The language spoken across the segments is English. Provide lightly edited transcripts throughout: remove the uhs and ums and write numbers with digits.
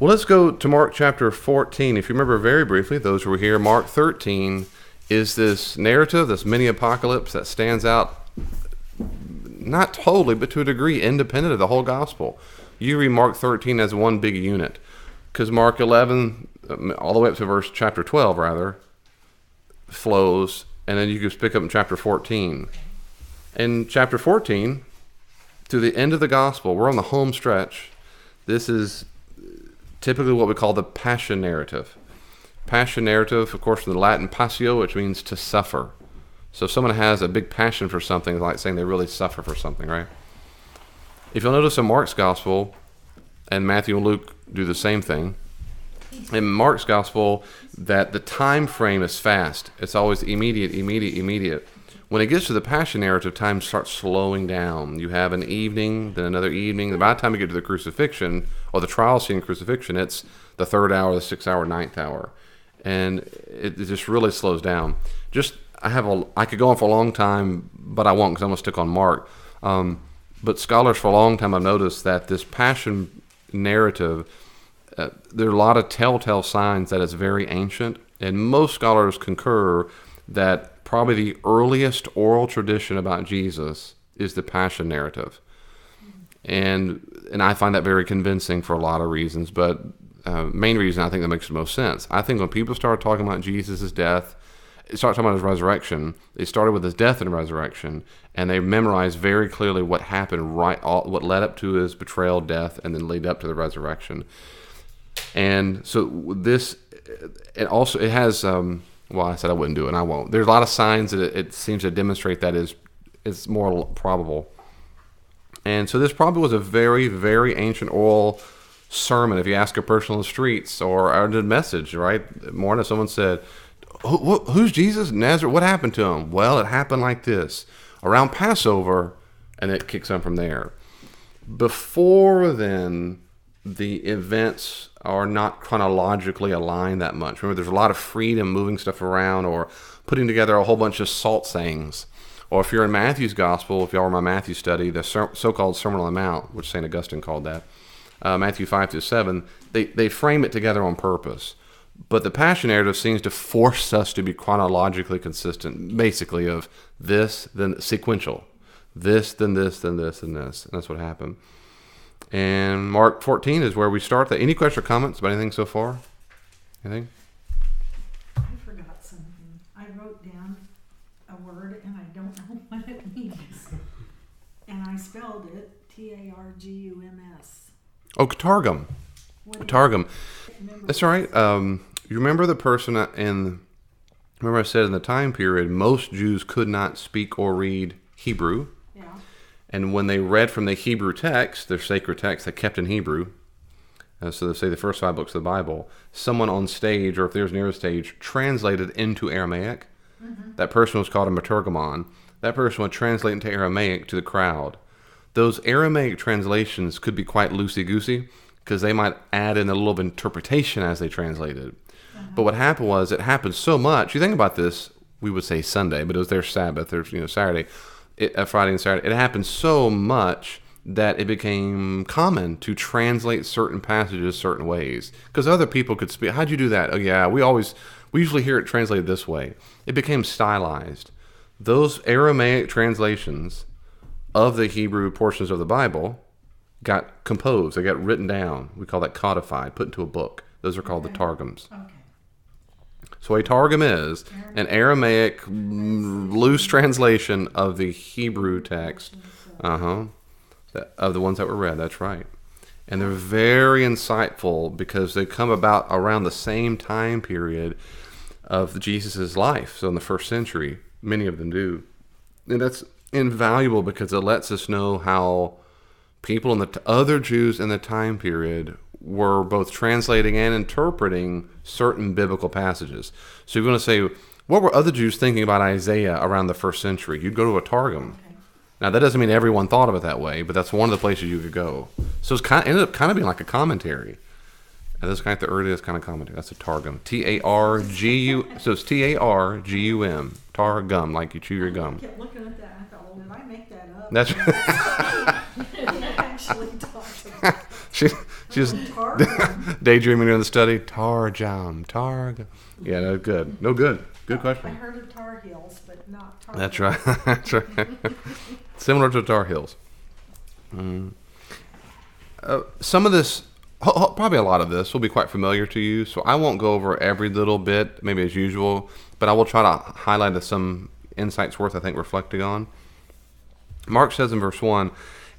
Well, let's go to Mark chapter 14. If you remember very briefly, those who were here, Mark 13 is this narrative, this mini apocalypse that stands out, not totally, but to a degree, independent of the whole gospel. You read Mark 13 as one big unit, because Mark 11, all the way up to chapter 12, rather, flows, and then you can pick up in chapter 14. In chapter 14, to the end of the gospel, we're on the home stretch. This is typically what we call the passion narrative. Passion narrative, of course, from the Latin passio, which means to suffer. So if someone has a big passion for something, it's like saying they really suffer for something, right? If you'll notice in Mark's gospel, and Matthew and Luke do the same thing, in Mark's gospel, that the time frame is fast. It's always immediate. When it gets to the passion narrative, time starts slowing down. You have an evening, then another evening. By the time you get to the crucifixion, or the trial scene crucifixion, it's the 3rd hour, the 6th hour, 9th hour. And it just really slows down. I could go on for a long time, but I won't because I'm going to stick on Mark. But scholars for a long time have noticed that this passion narrative, there are a lot of telltale signs that it's very ancient. And most scholars concur that probably the earliest oral tradition about Jesus is the passion narrative. And I find that very convincing for a lot of reasons, but main reason I think that makes the most sense. I think when people start talking about Jesus' death, start talking about his resurrection, they started with his death and resurrection, and they memorized very clearly what happened, what led up to his betrayal, death, and then lead up to the resurrection. And so it has... well, I said I wouldn't do it, and I won't. There's a lot of signs that it seems to demonstrate that it's more probable. And so this probably was a very, very ancient oral sermon. If you ask a person on the streets or a message, right? Morning, someone said, who's Jesus? Nazareth? What happened to him? Well, it happened like this. Around Passover, and it kicks on from there. Before then, the events are not chronologically aligned that much. Remember, there's a lot of freedom moving stuff around or putting together a whole bunch of salt sayings. Or if you're in Matthew's gospel, if y'all were my Matthew study, the so-called Sermon on the Mount, which St. Augustine called that, Matthew 5-7, they frame it together on purpose. But the passion narrative seems to force us to be chronologically consistent, basically of this, then sequential. This, then this, then this, and this. And that's what happened. And Mark 14 is where we start. Any questions or comments about anything so far? Anything? I forgot something. I wrote down a word and I don't know what it means. And I spelled it Targums. Oh, Targum. Targum. That's all right. You remember the person remember I said in the time period, most Jews could not speak or read Hebrew. Yeah. And when they read from the Hebrew text, their sacred text, they kept in Hebrew. So they say the first 5 books of the Bible. Someone on stage, or if there's near a stage, translated into Aramaic. Mm-hmm. That person was called a metergamon. That person would translate into Aramaic to the crowd. Those Aramaic translations could be quite loosey-goosey because they might add in a little of interpretation as they translated. Uh-huh. But what happened was, it happened so much. You think about this, we would say Sunday, but it was their Sabbath, their Saturday. Friday and Saturday, it happened so much that it became common to translate certain passages certain ways. Because other people could speak. How'd you do that? Oh yeah, we usually hear it translated this way. It became stylized. Those Aramaic translations of the Hebrew portions of the Bible got composed. They got written down. We call that codified, put into a book. Those are called the Targums. Okay. So a Targum is an Aramaic loose translation of the Hebrew text, of the ones that were read. That's right. And they're very insightful because they come about around the same time period of Jesus' life. So in the 1st century, many of them do. And that's invaluable because it lets us know how people in the other Jews in the time period were both translating and interpreting certain biblical passages. So you're going to say, what were other Jews thinking about Isaiah around the 1st century? You'd go to a Targum. Okay. Now, that doesn't mean everyone thought of it that way, but that's one of the places you could go. So it ended up kind of being like a commentary. And that's kind of the earliest kind of commentary. That's a Targum. T-A-R-G-U. So it's T-A-R-G-U-M. Targum, like you chew your gum. I kept looking at that and I thought, well, did I make that up? That's right. It actually talks about She's Just Targum. daydreaming in the study. Targum. Yeah, no good. No good. Good I question. heard of Tar Heels, but not Targum. That's right. That's right. Similar to Tar Heels. Some of this, probably a lot of this, will be quite familiar to you. So I won't go over every little bit, maybe as usual, but I will try to highlight some insights worth, I think, reflecting on. Mark says in verse 1,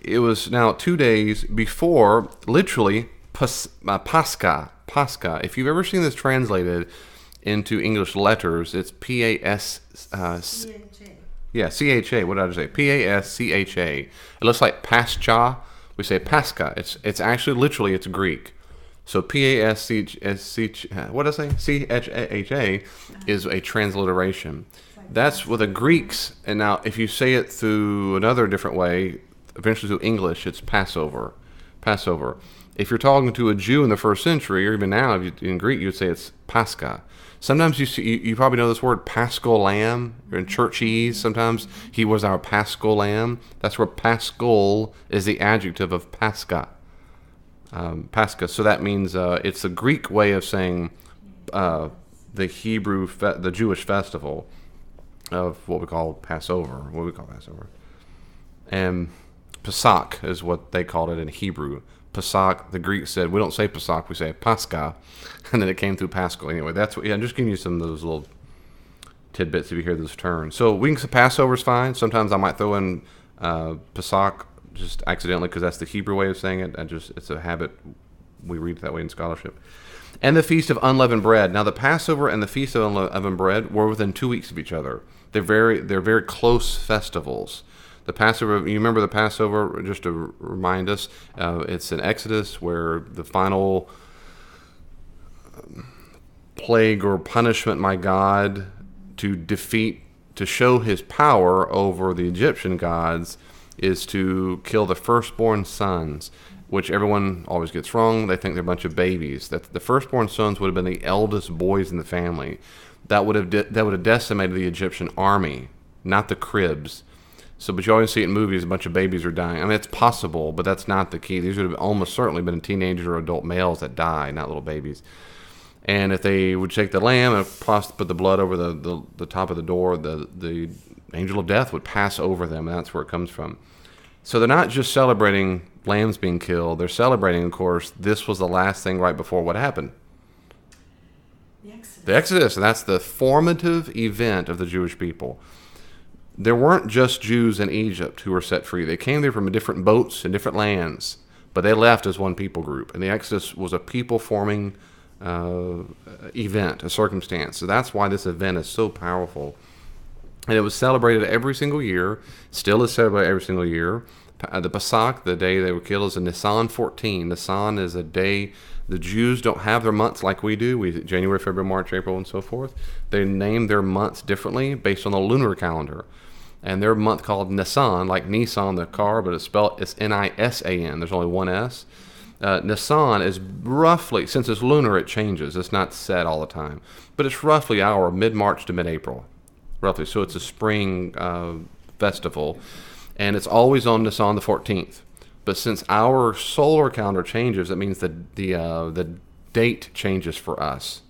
it was now 2 days before, literally, Pascha. Pascha. If you've ever seen this translated into English letters, it's P-A-S... CHA. Yeah, C-H-A. What did I just say? P-A-S-C-H-A. It looks like Pascha. We say Pascha. It's actually, literally, it's Greek. So P-A-S-C-H... What did I say? C-H-A-H-A is a transliteration. That's with the Greeks. And now, if you say it through another different way, eventually through English, it's Passover. Passover. If you're talking to a Jew in the first century, or even now in Greek, you would say it's Pascha. Sometimes you probably know this word, Paschal Lamb, or in churchese. Sometimes he was our Paschal Lamb. That's where Paschal is the adjective of Pascha. Pascha. So that means it's the Greek way of saying the the Jewish festival of what we call Passover. And Pesach is what they called it in Hebrew. Pesach, the Greeks said, we don't say Pesach, we say Pascha, and then it came through Paschal. Anyway, that's what, I'm just giving you some of those little tidbits if you hear those terms. So we can say Passover is fine. Sometimes I might throw in Pesach just accidentally because that's the Hebrew way of saying it. It's a habit. We read it that way in scholarship. And the Feast of Unleavened Bread. Now the Passover and the Feast of Unleavened Bread were within 2 weeks of each other. They're very close festivals. The Passover, you remember the Passover, just to remind us, it's in Exodus where the final plague or punishment, my God, to show his power over the Egyptian gods is to kill the firstborn sons, which everyone always gets wrong. They think they're a bunch of babies. That the firstborn sons would have been the eldest boys in the family. That would have decimated the Egyptian army, not the cribs. So, but you always see it in movies, a bunch of babies are dying. I mean, it's possible, but that's not the key. These would have almost certainly been teenager or adult males that die, not little babies. And if they would take the lamb and put the blood over the top of the door, the angel of death would pass over them, and that's where it comes from. So they're not just celebrating lambs being killed. They're celebrating, of course, this was the last thing right before what happened. The Exodus, and that's the formative event of the Jewish people. There weren't just Jews in Egypt who were set free. They came there from different boats and different lands, but they left as one people group. And the Exodus was a people-forming event, a circumstance. So that's why this event is so powerful. And it was celebrated every single year, still is celebrated every single year. The Pesach, the day they were killed, is in Nisan 14. Nisan is a day the Jews don't have their months like we do. January, February, March, April, and so forth. They name their months differently based on the lunar calendar. And their month called Nisan, like Nissan, the car, but it's N-I-S-A-N. There's only one S. Nisan is roughly, since it's lunar, it changes. It's not set all the time. But it's roughly our mid-March to mid-April, roughly. So it's a spring festival. And it's always on Nisan the 14th. But since our solar calendar changes, that means that the date changes for us.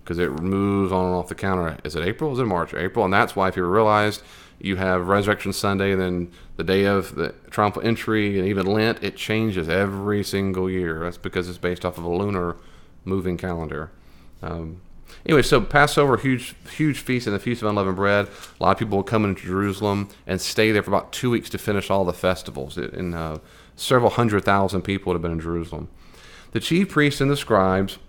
Because it moves on and off the calendar. Is it April? Is it March? April. And that's why, if you realized, you have Resurrection Sunday, and then the day of the triumphal entry, and even Lent, it changes every single year. That's because it's based off of a lunar moving calendar. Anyway, so Passover, huge feast, and the Feast of Unleavened Bread. A lot of people will come into Jerusalem and stay there for about 2 weeks to finish all the festivals. And several 100,000 people would have been in Jerusalem. The chief priests and the scribes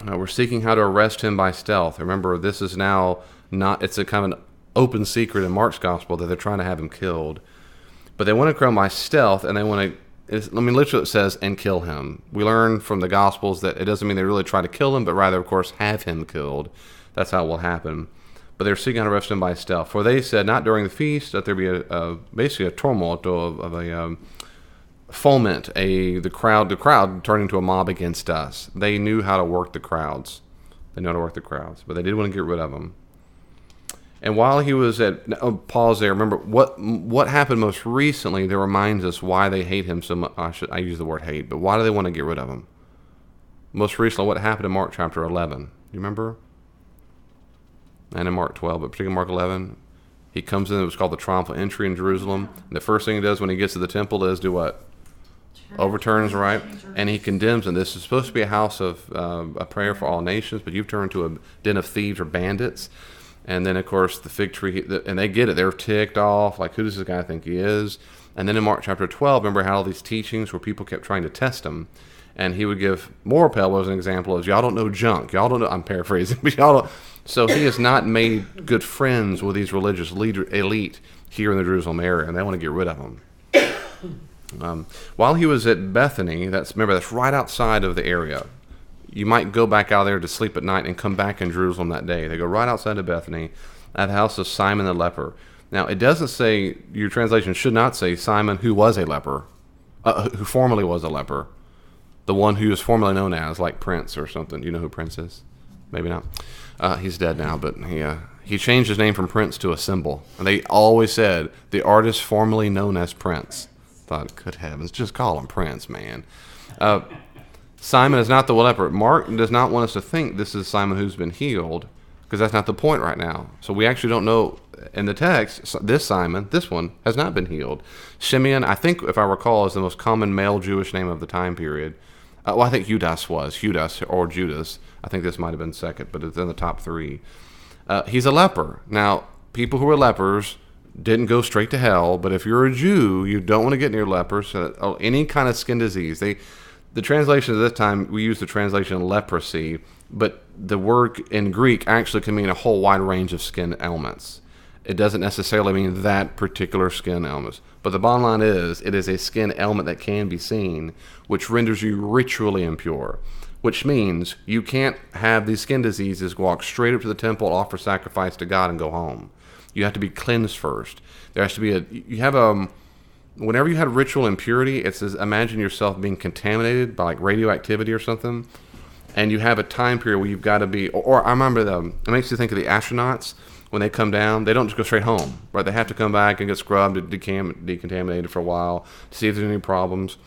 were seeking how to arrest him by stealth. Remember, this is now it's a kind of an open secret in Mark's gospel that they're trying to have him killed. But they want to kill him by stealth, and they want to, literally it says, and kill him. We learn from the gospels that it doesn't mean they really try to kill him, but rather, of course, have him killed. That's how it will happen. But they're seeking to arrest him by stealth. For they said, not during the feast, that there be basically a tumult of a foment, the crowd turning into a mob against us. They knew how to work the crowds. But they did want to get rid of them. And while he was pause there. Remember what happened most recently that reminds us why they hate him so much. I use the word hate, but why do they want to get rid of him? Most recently, what happened in Mark chapter 11? You remember? And in Mark 12, but particularly Mark 11, he comes in. It was called the triumphal entry in Jerusalem. And the first thing he does when he gets to the temple is do what? Overturns, right? And he condemns them. This is supposed to be a house of a prayer for all nations, but you've turned to a den of thieves or bandits. And then, of course, the fig tree, and they get it. They're ticked off. Like, who does this guy think he is? And then in Mark chapter 12, remember how all these teachings where people kept trying to test him. And he would give Morapel as an example of, y'all don't know junk. Y'all don't know, I'm paraphrasing, but y'all don't. So he has not made good friends with these religious elite here in the Jerusalem area, and they want to get rid of him. While he was at Bethany, that's right outside of the area. You might go back out there to sleep at night and come back in Jerusalem that day. They go right outside of Bethany at the house of Simon the leper. Now, it doesn't say, your translation should not say Simon who was a leper, who formerly was a leper. The one who was formerly known as, like Prince or something. You know who Prince is? Maybe not. He's dead now, but he changed his name from Prince to a symbol. And they always said, the artist formerly known as Prince. Thought, good heavens, just call him Prince, man. Simon is not the leper. Mark does not want us to think this is Simon who's been healed, because that's not the point right now. So we actually don't know in the text, this Simon, this one, has not been healed. Simeon, I think, if I recall, is the most common male Jewish name of the time period. I think Judas or Judas. I think this might have been second, but it's in the top three. He's a leper. Now, people who are lepers didn't go straight to hell, but if you're a Jew, you don't want to get near lepers. Any kind of skin disease. The translation at this time, we use the translation leprosy, but the word in Greek actually can mean a whole wide range of skin ailments. It doesn't necessarily mean that particular skin ailment. But the bottom line is, it is a skin ailment that can be seen, which renders you ritually impure, which means you can't have these skin diseases, walk straight up to the temple, offer sacrifice to God, and go home. You have to be cleansed first. There has to be whenever you have ritual impurity, it says, imagine yourself being contaminated by like radioactivity or something, and you have a time period where you've got to be, or I remember it makes you think of the astronauts. When they come down, they don't just go straight home, right? They have to come back and get scrubbed and decontaminated for a while to see if there's any problems.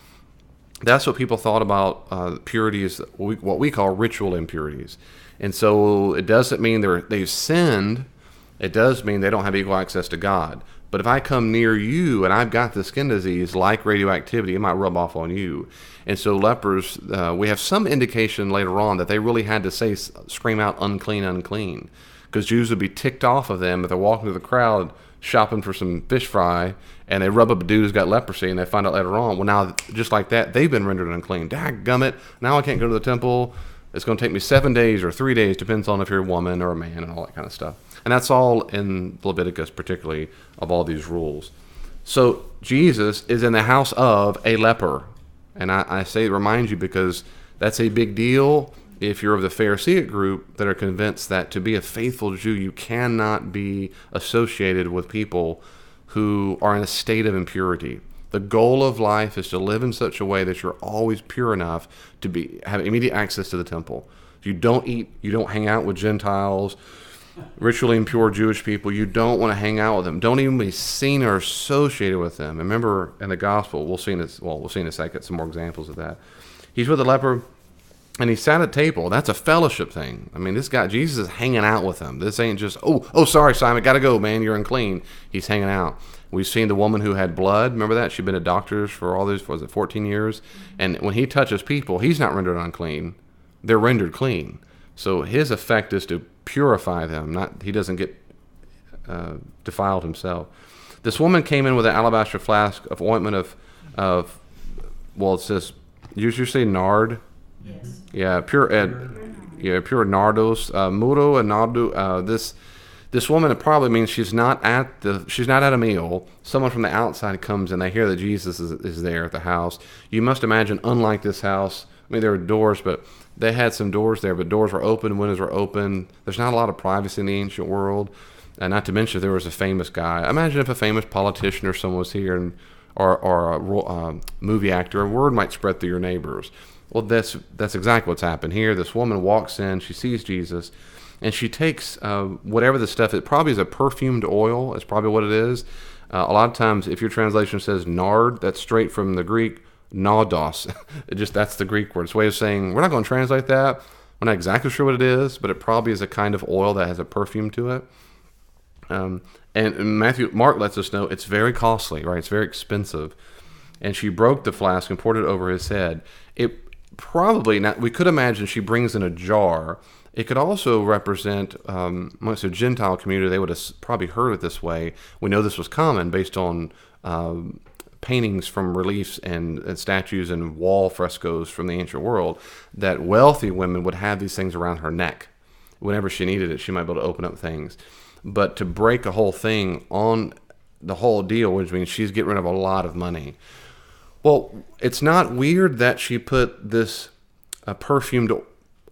That's what people thought about purity is what we call ritual impurities. And so it doesn't mean they've sinned. It does mean they don't have equal access to God. But if I come near you and I've got the skin disease like radioactivity, it might rub off on you. And so lepers, we have some indication later on that they really had to scream out, unclean, unclean. Because Jews would be ticked off of them if they're walking through the crowd shopping for some fish fry, and they rub up a dude who's got leprosy, and they find out later on, well, now, just like that, they've been rendered unclean. Dadgummit, now I can't go to the temple. It's going to take me 7 days or 3 days, depends on if you're a woman or a man and all that kind of stuff. And that's all in Leviticus, particularly, of all these rules. So Jesus is in the house of a leper. And I say it reminds you because that's a big deal. If you're of the Pharisaic group that are convinced that to be a faithful Jew, you cannot be associated with people who are in a state of impurity. The goal of life is to live in such a way that you're always pure enough to have immediate access to the temple. You don't eat, you don't hang out with Gentiles, ritually impure Jewish people. You don't want to hang out with them. Don't even be seen or associated with them. And remember, in the gospel, we'll see in a second some more examples of that. He's with a leper. And he sat at table. That's a fellowship thing. I mean, this guy, Jesus is hanging out with him. This ain't just, sorry, Simon, got to go, man, you're unclean. He's hanging out. We've seen the woman who had blood. Remember that? She'd been a doctor for all these, 14 years? And when he touches people, he's not rendered unclean. They're rendered clean. So his effect is to purify them. He doesn't get defiled himself. This woman came in with an alabaster flask of ointment it says, usually say nard. Yes. Yeah, pure nardos, muro and nardo. This woman, it probably means she's not at a meal. Someone from the outside comes and they hear that Jesus is there at the house. You must imagine, unlike this house, I mean, there were doors, but they had some doors there, but doors were open, windows were open. There's not a lot of privacy in the ancient world, and not to mention if there was a famous guy. Imagine if a famous politician or someone was here, or a movie actor, a word might spread through your neighbors. Well, that's exactly what's happened here. This woman walks in, she sees Jesus, and she takes whatever the stuff, it probably is a perfumed oil, is probably what it is. A lot of times, if your translation says nard, that's straight from the Greek naudos. That's the Greek word. It's a way of saying, we're not going to translate that. We're not exactly sure what it is, but it probably is a kind of oil that has a perfume to it. And Mark lets us know it's very costly, right? It's very expensive. And she broke the flask and poured it over his head. It probably, now we could imagine she brings in a jar. It could also represent, amongst a Gentile community, they would have probably heard it this way. We know this was common based on paintings from reliefs and statues and wall frescoes from the ancient world, that wealthy women would have these things around her neck. Whenever she needed it, she might be able to open up things. But to break a whole thing on the whole deal, which means she's getting rid of a lot of money. Well, it's not weird that she put this perfumed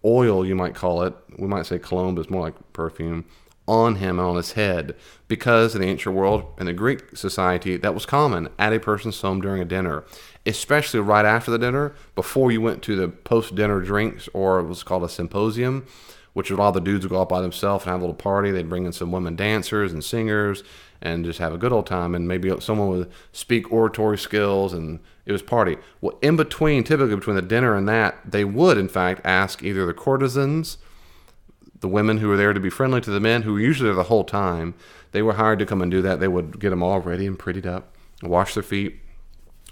oil, you might call it, we might say cologne, but it's more like perfume, on him and on his head, because in the ancient world, in the Greek society, that was common at a person's home during a dinner, especially right after the dinner, before you went to the post-dinner drinks, or it was called a symposium, which a lot of the dudes would go out by themselves and have a little party. They'd bring in some women dancers and singers and just have a good old time, and maybe someone would speak oratory skills, and it was party. Well, in between, typically between the dinner and that, they would, in fact, ask either the courtesans, the women who were there to be friendly to the men, who were usually there the whole time. They were hired to come and do that. They would get them all ready and prettied up, wash their feet,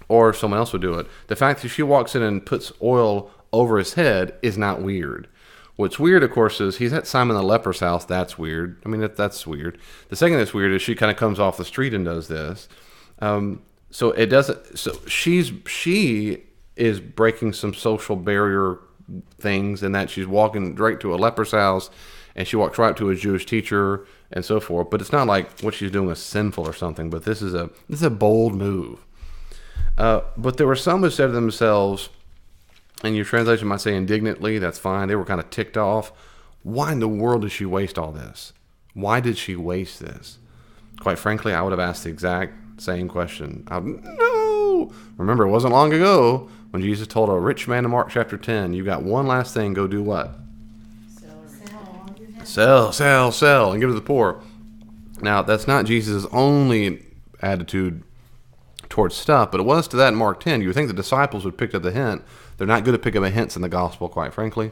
or someone else would do it. The fact that she walks in and puts oil over his head is not weird. What's weird, of course, is he's at Simon the leper's house. That's weird. I mean, that's weird. The second that's weird is she kind of comes off the street and does this. So it doesn't. So she is breaking some social barrier things, in that she's walking right to a leper's house, and she walks right to a Jewish teacher and so forth. But it's not like what she's doing is sinful or something. But this is a bold move. But there were some who said to themselves, and your translation might say indignantly, that's fine. They were kind of ticked off. Why in the world did she waste all this? Why did she waste this? Quite frankly, I would have asked the exact same question. No! Remember, it wasn't long ago when Jesus told a rich man in Mark chapter 10, you got one last thing, go do what? Sell, and give to the poor. Now, that's not Jesus' only attitude towards stuff, but it was to that in Mark 10. You would think the disciples would pick up the hint. They're not good at picking up hints in the gospel, quite frankly.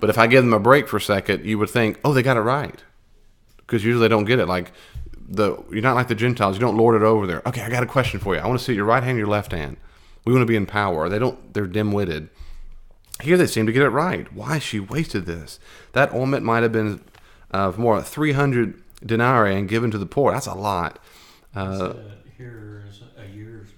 But if I give them a break for a second, you would think, oh, they got it right. Because usually they don't get it. Like, you're not like the Gentiles. You don't lord it over there. Okay, I got a question for you. I want to see your right hand, your left hand. We want to be in power. They're dim-witted. Here they seem to get it right. Why she wasted this? That ointment might have been more 300 denarii and given to the poor. That's a lot. Here is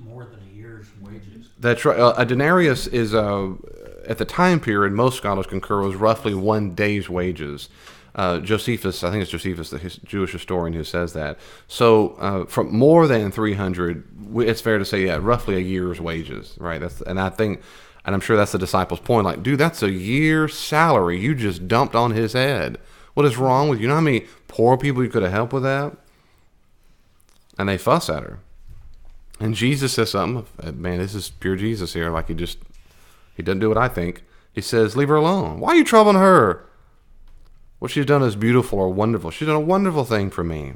more than a year's wages. That's right. A denarius is, at the time period, most scholars concur, was roughly 1 day's wages. Josephus, I think it's Josephus, the Jewish historian, who says that. So from more than 300, it's fair to say, roughly a year's wages, right? And I'm sure that's the disciples' point. Like, dude, that's a year's salary you just dumped on his head. What is wrong with you? You know how many poor people you could have helped with that? And they fuss at her. And Jesus says something. Man, this is pure Jesus here. Like, he doesn't do what I think. He says, leave her alone. Why are you troubling her? What she's done is beautiful or wonderful. She's done a wonderful thing for me.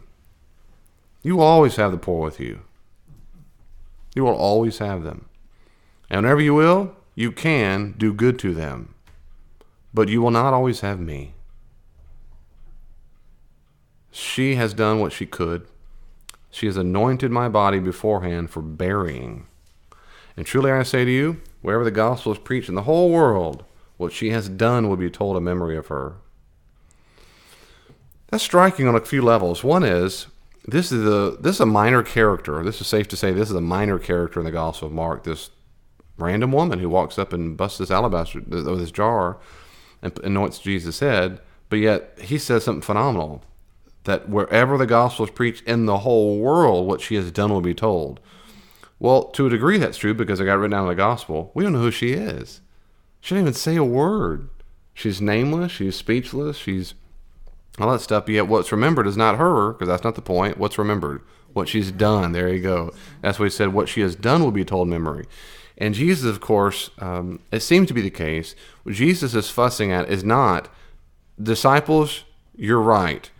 You will always have the poor with you. You will always have them. And whenever you will, you can do good to them. But you will not always have me. She has done what she could. She has anointed my body beforehand for burying. And truly I say to you, wherever the gospel is preached in the whole world, what she has done will be told in memory of her. That's striking on a few levels. One is, this is a minor character. This is safe to say this is a minor character in the Gospel of Mark. This random woman who walks up and busts this alabaster, this jar, and anoints Jesus' head. But yet, he says something phenomenal. That wherever the gospel is preached in the whole world, what she has done will be told. Well, to a degree that's true, because I got written down in the gospel. We don't know who she is. She didn't even say a word. She's nameless. She's speechless. She's all that stuff. But yet what's remembered is not her, because that's not the point. What's remembered? What she's done. There you go. That's what he said. What she has done will be told in memory. And Jesus, of course, it seems to be the case. What Jesus is fussing at is not, disciples, you're right.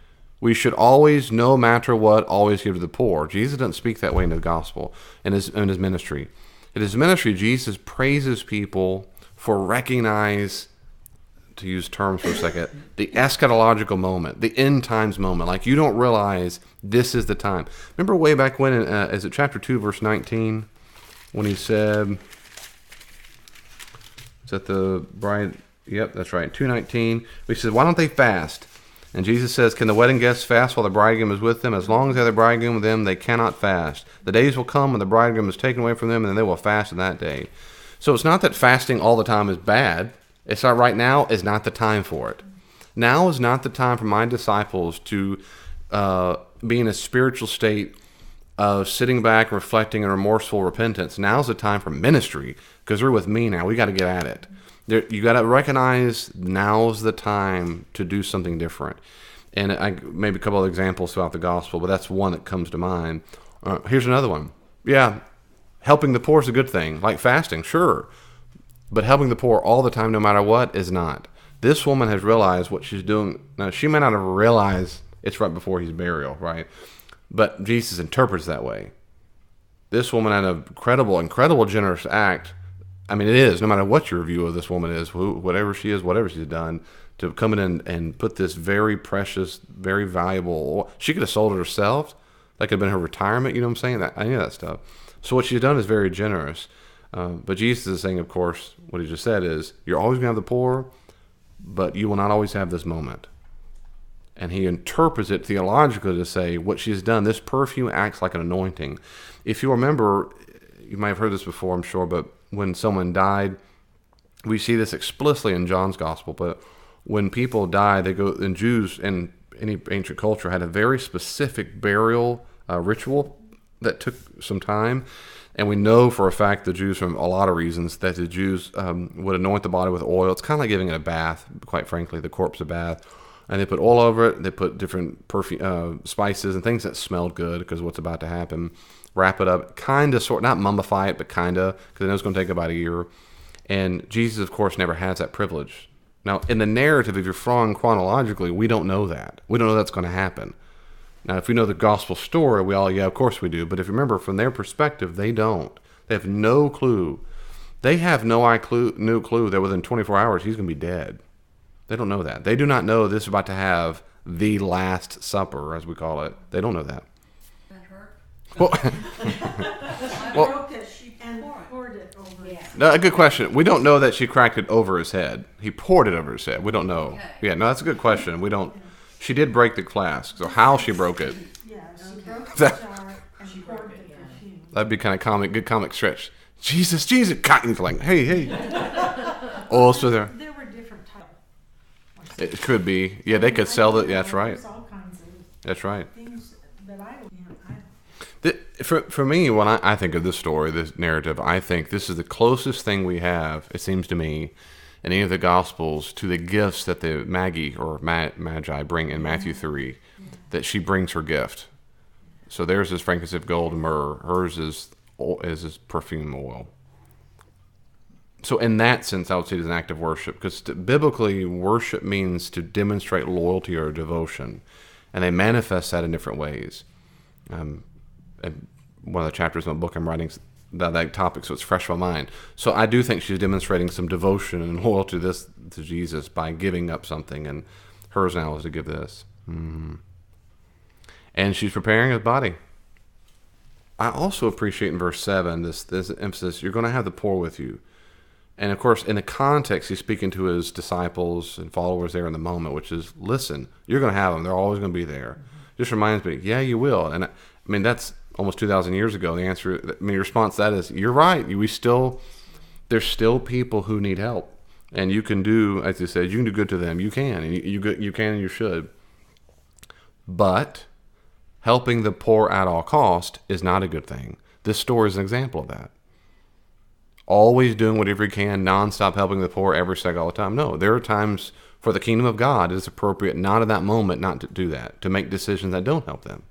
We should always, no matter what, always give to the poor. Jesus doesn't speak that way in the gospel, in his ministry. In his ministry, Jesus praises people for recognize, to use terms for a second, the eschatological moment, the end times moment. Like, you don't realize this is the time. Remember way back when, is it chapter 2, verse 19, when he said, is that the bride? Yep, that's right, 2:19. He says, why don't they fast? And Jesus says, can the wedding guests fast while the bridegroom is with them? As long as they have the bridegroom with them, they cannot fast. The days will come when the bridegroom is taken away from them, and then they will fast in that day. So it's not that fasting all the time is bad. It's not right now is not the time for it. Now is not the time for my disciples to be in a spiritual state of sitting back, reflecting, and remorseful repentance. Now's the time for ministry, because they're with me now. We got to get at it. You got to recognize now's the time to do something different. And maybe a couple of examples throughout the gospel, but that's one that comes to mind. Here's another one. Yeah, helping the poor is a good thing, like fasting, sure. But helping the poor all the time, no matter what, is not. This woman has realized what she's doing. Now, she may not have realized it's right before his burial, right? But Jesus interprets that way. This woman had an incredible generous act. I mean, it is, no matter what your view of this woman is, whatever she is, whatever she's done, to come in and put this very precious, very valuable, she could have sold it herself. That could have been her retirement, you know what I'm saying? I knew that stuff. So what she's done is very generous. But Jesus is saying, of course, what he just said is, you're always going to have the poor, but you will not always have this moment. And he interprets it theologically to say, what she's done, this perfume acts like an anointing. If you remember, you might have heard this before, I'm sure, but when someone died, we see this explicitly in John's gospel, but when people die, they go, and Jews in any ancient culture had a very specific burial ritual that took some time. And we know for a fact the Jews, from a lot of reasons, that the Jews would anoint the body with oil. It's kind of like giving it a bath, quite frankly, the corpse a bath. And they put oil over it. They put different perfume, spices and things that smelled good because of what's about to happen. Wrap it up, kind of, not mummify it, but kind of, because I know it's going to take about a year. And Jesus, of course, never has that privilege. Now, in the narrative, if you're following chronologically, we don't know that. We don't know that's going to happen. Now, if we know the gospel story, yeah, of course we do. But if you remember, from their perspective, they don't. They have no clue. They have no clue that within 24 hours he's going to be dead. They don't know that. They do not know this is about to have the Last Supper, as we call it. They don't know that. That hurt? Well, I Well- broke it and poured it over his head. no, a good question. We don't know that she cracked it over his head. He poured it over his head. We don't know. Okay. Yeah, no, that's a good question. We don't. She did break the flask. So how she broke it, Yeah, she broke the That- jar and poured the perfume. that'd be kind of comic, good comic stretch. Jesus, Cotton's like, hey. Oh, so there. There were different types. It could be. Yeah, they could sell it. Yeah, that's right. There's all kinds of That's right. things that I don't, For me, when I think of this story, this narrative, I think this is the closest thing we have, it seems to me, in any of the Gospels to the gifts that the Magi bring in Matthew 3, that she brings her gift. So theirs is frankincense, gold, and myrrh. Hers is perfume oil. So in that sense, I would see it as an act of worship, because biblically, worship means to demonstrate loyalty or devotion, and they manifest that in different ways. And one of the chapters in the book I'm writing about that topic, so it's fresh in my mind. So I do think she's demonstrating some devotion and loyalty to Jesus by giving up something, and hers now is to give this. And she's preparing his body. I also appreciate in verse 7 this emphasis, you're going to have the poor with you. And of course, in the context, he's speaking to his disciples and followers there in the moment, which is, listen, you're going to have them. They're always going to be there. Just reminds me, yeah, you will. And I mean, that's almost 2,000 years ago. The answer, your response to that is, you're right. There's still people who need help. And you can do, as you said, you can do good to them. You can, and you can and you should. But helping the poor at all cost is not a good thing. This story is an example of that. Always doing whatever you can, nonstop helping the poor every second, all the time. No, there are times for the kingdom of God, it is appropriate, not at that moment, not to do that, to make decisions that don't help them.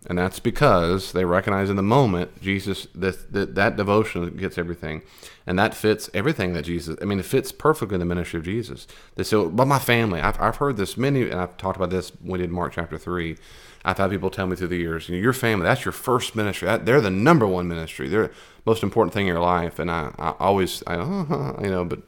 And that's because they recognize in the moment Jesus, that devotion gets everything. And that fits everything that Jesus, I mean, it fits perfectly in the ministry of Jesus. They say, but my family, I've heard this many, and I've talked about this when we did Mark chapter 3. I've had people tell me through the years, your family, that's your first ministry. They're the number one ministry. They're the most important thing in your life. And I always, but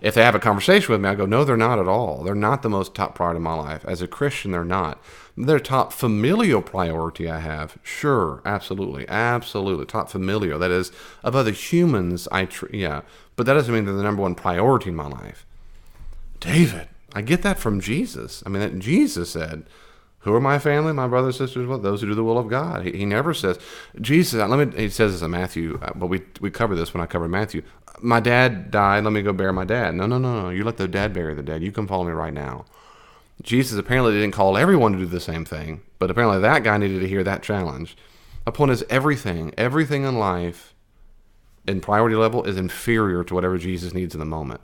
if they have a conversation with me, I go, no, they're not at all. They're not the most top priority in my life. As a Christian, they're not. Their top familial priority I have. Sure, absolutely. Top familial. That is, of other humans, but that doesn't mean they're the number one priority in my life. David, I get that from Jesus. I mean, that Jesus said, who are my family, my brothers and sisters? Well, those who do the will of God. He never says, Jesus, he says this in Matthew, but we covered this when I covered Matthew. My dad died, let me go bury my dad. No. You let the dad bury the dead. You come follow me right now. Jesus apparently didn't call everyone to do the same thing, but apparently that guy needed to hear that challenge. My point is everything in life in priority level is inferior to whatever Jesus needs in the moment.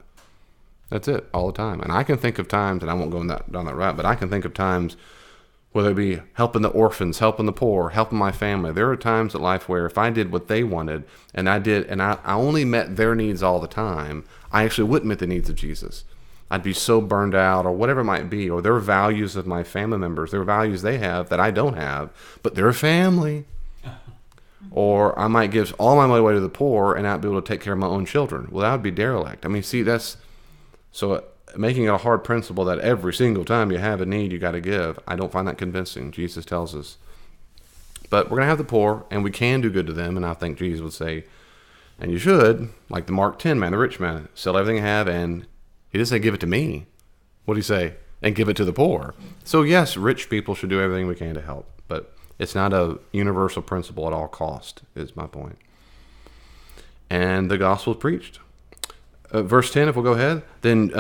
That's it, all the time. And I can think of times, and I won't go down that route, but I can think of times, whether it be helping the orphans, helping the poor, helping my family. There are times in life where if I did what they wanted, and I only met their needs all the time, I actually wouldn't meet the needs of Jesus. I'd be so burned out, or whatever it might be, or their values of my family members, their values they have that I don't have, but they're family. Or I might give all my money away to the poor and not be able to take care of my own children. Well, that would be derelict. I mean, see, so making it a hard principle that every single time you have a need, you got to give. I don't find that convincing. Jesus tells us. But we're going to have the poor, and we can do good to them, and I think Jesus would say, and you should, like the Mark 10 man, the rich man, sell everything you have, and he didn't say give it to me. What did he say? And give it to the poor. So yes, rich people should do everything we can to help, but it's not a universal principle at all cost, is my point. And the gospel is preached. Verse 10, if we'll go ahead. Then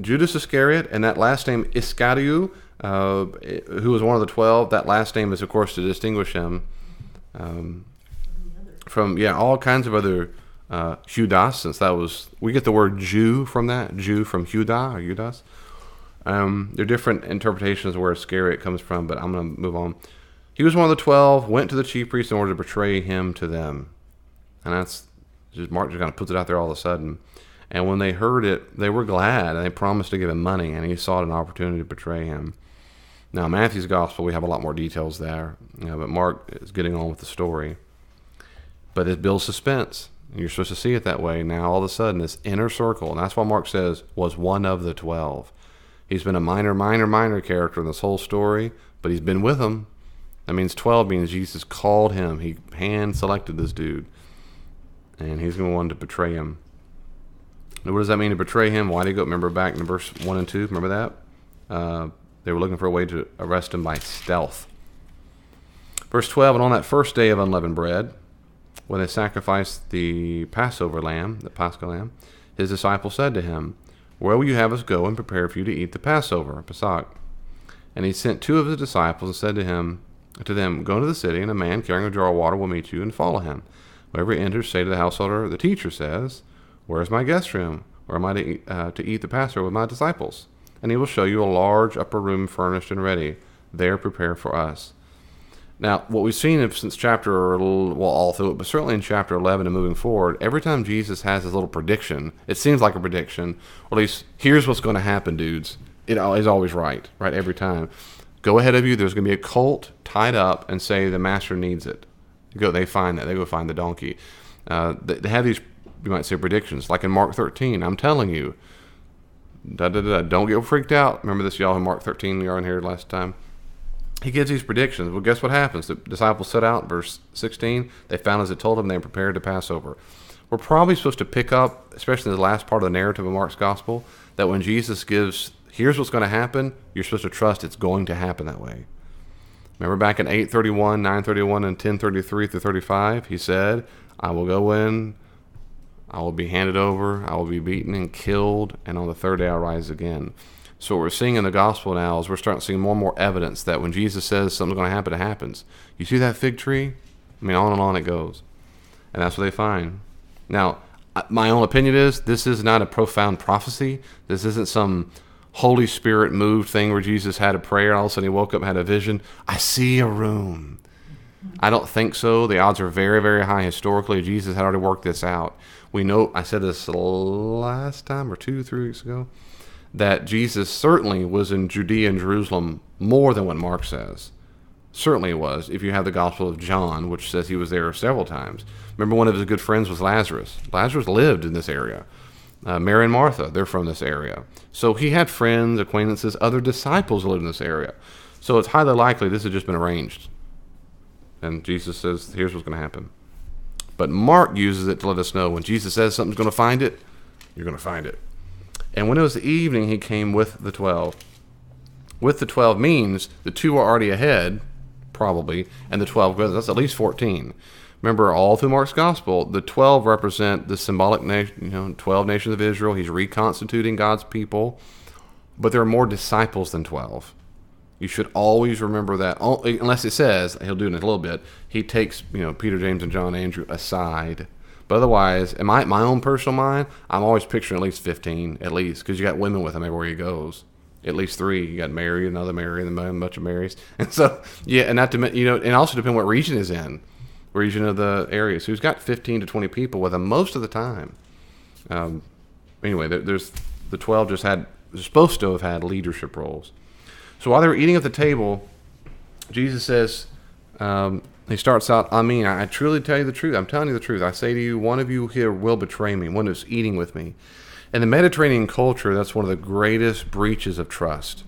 Judas Iscariot, and that last name Iscariot, who was one of the 12, that last name is, of course, to distinguish him from all kinds of other Judas, since we get the word Jew from that, Jew from Judah or Judas. There are different interpretations of where Iscariot comes from, but I'm going to move on. He was one of the 12, went to the chief priests in order to betray him to them. And that's just, Mark just kind of puts it out there all of a sudden. And when they heard it, they were glad, and they promised to give him money, and he sought an opportunity to betray him. Now, Matthew's gospel, we have a lot more details there, but Mark is getting on with the story. But it builds suspense. You're supposed to see it that way. Now, all of a sudden, this inner circle, and that's why Mark says, was one of the 12. He's been a minor character in this whole story, but he's been with them. That means 12 means Jesus called him. He hand-selected this dude, and he's going to want to betray him. Now, what does that mean to betray him? Why did he go? Remember back in verse 1 and 2? Remember that? They were looking for a way to arrest him by stealth. Verse 12, and on that first day of unleavened bread, when they sacrificed the Passover lamb, the Paschal lamb, his disciples said to him, where will you have us go and prepare for you to eat the Passover, Pesach? And he sent 2 of his disciples and said to them, go into the city, and a man carrying a jar of water will meet you, and follow him. Wherever he enters, say to the householder, the teacher says, where is my guest room? Where am I to eat the Passover with my disciples? And he will show you a large upper room furnished and ready. There prepare for us. Now, what we've seen since all through it, but certainly in chapter 11 and moving forward, every time Jesus has his little prediction, it seems like a prediction, or at least, here's what's going to happen, dudes. It is always right, every time. Go ahead of you, there's going to be a colt tied up, and say the master needs it. They find that. They go find the donkey. They have these, you might say, predictions, like in Mark 13. I'm telling you, don't get freaked out. Remember this, y'all, in Mark 13, we were in here last time. He gives these predictions. Well, guess what happens? The disciples set out, verse 16. They found as it told them, they prepared to Passover. We're probably supposed to pick up, especially in the last part of the narrative of Mark's gospel, that when Jesus gives, here's what's going to happen, you're supposed to trust it's going to happen that way. Remember back in 8:31, 9:31, and 10:33 through 35, he said, I will go in, I will be handed over, I will be beaten and killed, and on the third day I'll rise again. So what we're seeing in the gospel now is we're starting to see more and more evidence that when Jesus says something's going to happen, it happens. You see that fig tree? I mean, on and on it goes. And that's what they find. Now, my own opinion is this is not a profound prophecy. This isn't some Holy Spirit moved thing where Jesus had a prayer and all of a sudden he woke up and had a vision. I see a room. I don't think so. The odds are very, very high historically. Jesus had already worked this out. We know, I said this last time or 2-3 weeks ago, that Jesus certainly was in Judea and Jerusalem more than what Mark says. Certainly it was, if you have the Gospel of John, which says he was there several times. Remember, one of his good friends was Lazarus. Lazarus lived in this area. Mary and Martha, they're from this area. So he had friends, acquaintances, other disciples who lived in this area. So it's highly likely this had just been arranged. And Jesus says, here's what's going to happen. But Mark uses it to let us know when Jesus says something's going to find it, you're going to find it. And when it was the evening, he came with the 12. With the 12 means the 2 are already ahead, probably, and the 12, that's at least 14. Remember, all through Mark's gospel, the 12 represent the symbolic 12 nations of Israel. He's reconstituting God's people. But there are more disciples than 12. You should always remember that, unless it says, he'll do it in a little bit, he takes Peter, James, and John, Andrew aside. But otherwise, in my own personal mind, I'm always picturing at least 15, at least, because you got women with him everywhere he goes. At least 3. You got Mary, another Mary, and a bunch of Marys. And so, yeah, and not to and also depend what region is in, region of the area. So he's got 15 to 20 people with him most of the time. Anyway, there's the 12 they're supposed to have had leadership roles. So while they were eating at the table, Jesus says, he starts out, I truly tell you the truth. I'm telling you the truth. I say to you, one of you here will betray me, one who's eating with me. In the Mediterranean culture, that's one of the greatest breaches of trust.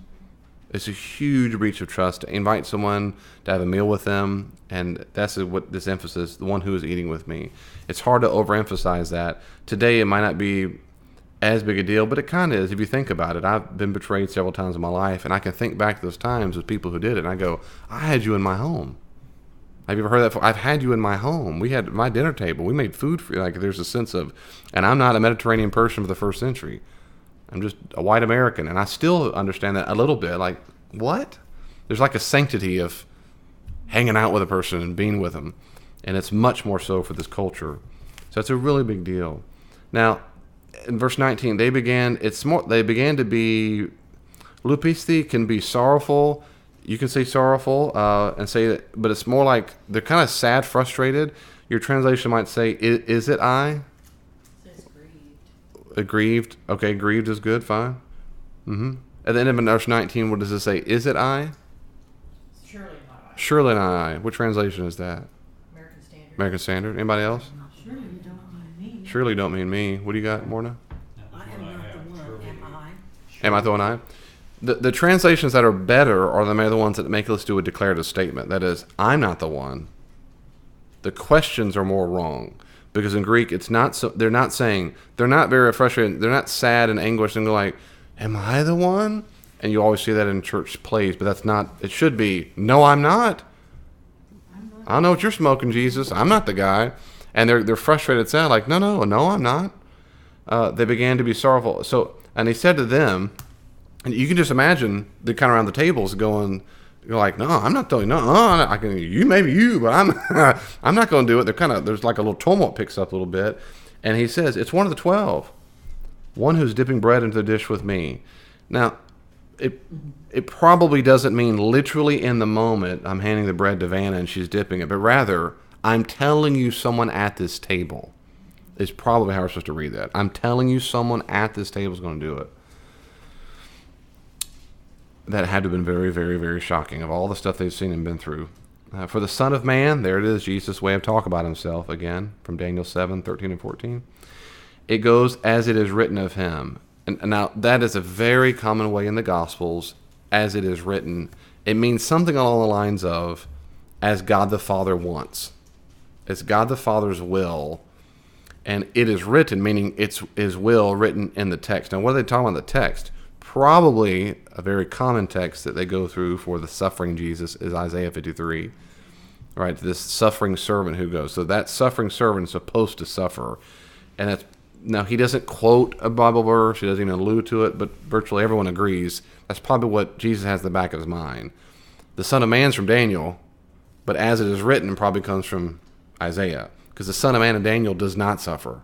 It's a huge breach of trust to invite someone to have a meal with them, and that's what this emphasis, the one who is eating with me. It's hard to overemphasize that. Today, it might not be as big a deal, but it kind of is if you think about it. I've been betrayed several times in my life, and I can think back to those times with people who did it, and I go, I had you in my home. Have you ever heard that? I've had you in my home. We had my dinner table. We made food for you. Like, there's a sense of, and I'm not a Mediterranean person of the first century. I'm just a white American, and I still understand that a little bit. Like, what? There's like a sanctity of hanging out with a person and being with them, and it's much more so for this culture. So it's a really big deal. Now, in verse 19, they began to be, lupisti can be sorrowful. You can say sorrowful and say that, but it's more like they're kind of sad, frustrated. Your translation might say, is it I? It says grieved. Aggrieved. Okay, grieved is good, fine. At the end of verse 19, what does it say? Is it I? Surely not I. Surely not I. What translation is that? American Standard. American Standard. Anybody else? Surely you don't mind me. Surely don't mean me. What do you got, Morna? I am not the one, am I? Am I the one I? The translations that are better are the ones that make us do a declarative statement. That is, I'm not the one. The questions are more wrong. Because in Greek, it's not so. They're not very frustrated. They're not sad and anguished and go like, am I the one? And you always see that in church plays, but that's not. It should be, no, I'm not. I know what you're smoking, Jesus. I'm not the guy. And they're frustrated, sad, like, no, I'm not. They began to be sorrowful. So, and he said to them, and you can just imagine the kind of around the tables going, you're like, no, I'm not telling you, I can, you maybe you, but I'm, I'm not going to do it. There's like a little tumult picks up a little bit, and he says, it's one of the 12, one who's dipping bread into the dish with me. Now, it probably doesn't mean literally in the moment I'm handing the bread to Vanna and she's dipping it, but rather I'm telling you someone at this table is probably how we're supposed to read that. I'm telling you someone at this table is going to do it. That had to have been very, very, very shocking of all the stuff they've seen and been through. For the Son of Man, there it is, Jesus' way of talking about himself, again, from Daniel 7, 13 and 14. It goes, as it is written of him. And now, that is a very common way in the Gospels, as it is written. It means something along the lines of, as God the Father wants. It's God the Father's will. And it is written, meaning it's his will written in the text. Now, what are they talking about in the text? Probably a very common text that they go through for the suffering Jesus is Isaiah 53, right? This suffering servant who goes. So that suffering servant is supposed to suffer. And that's, now he doesn't quote a Bible verse, he doesn't even allude to it, but virtually everyone agrees that's probably what Jesus has in the back of his mind. The Son of Man's from Daniel, but as it is written probably comes from Isaiah, because the Son of Man in Daniel does not suffer.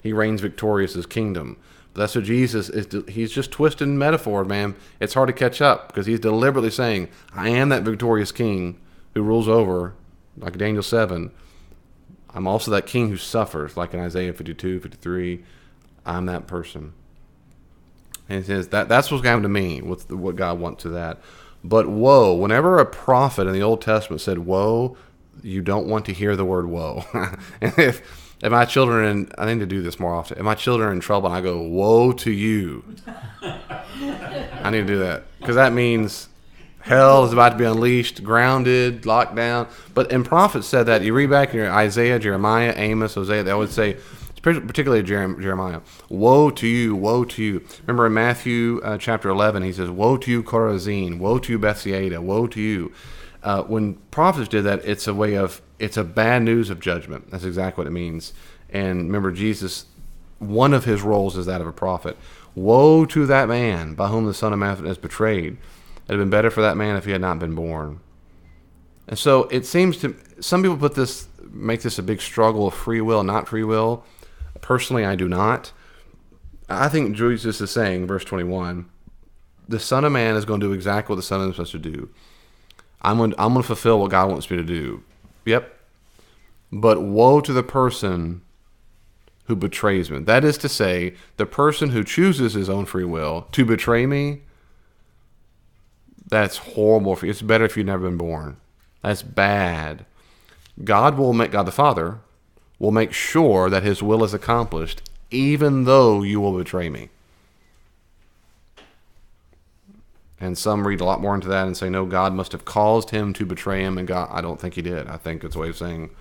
He reigns victorious as kingdom. But that's what Jesus is. He's just twisting metaphor, man. It's hard to catch up because he's deliberately saying, I am that victorious king who rules over like Daniel 7. I'm also that king who suffers, like in Isaiah 52, 53. I'm that person. And it says that's what's going to happen to me, what God wants to that. But woe, whenever a prophet in the Old Testament said woe, you don't want to hear the word woe. And if my children, I need to do this more often, if my children are in trouble and I go, woe to you, I need to do that. Because that means hell is about to be unleashed, grounded, locked down. But and prophets said that. You read back in Isaiah, Jeremiah, Amos, Hosea, they always say, particularly Jeremiah, woe to you, woe to you. Remember in Matthew chapter 11, he says, woe to you, Chorazin, woe to you, Bethsaida, woe to you. When prophets did that, it's a bad news of judgment. That's exactly what it means. And remember, Jesus, one of his roles is that of a prophet. Woe to that man by whom the Son of Man is betrayed. It had been better for that man if he had not been born. And so it seems to, some people make this a big struggle of free will, not free will. Personally, I do not. I think Jesus is saying, verse 21, the Son of Man is going to do exactly what the Son of Man is supposed to do. I'm going to fulfill what God wants me to do. Yep. But woe to the person who betrays me. That is to say, the person who chooses his own free will to betray me, that's horrible for you. It's better if you've never been born. That's bad. God the Father will make sure that his will is accomplished, even though you will betray me. And some read a lot more into that and say, no, God must have caused him to betray him, and God, I don't think he did. I think it's a way of saying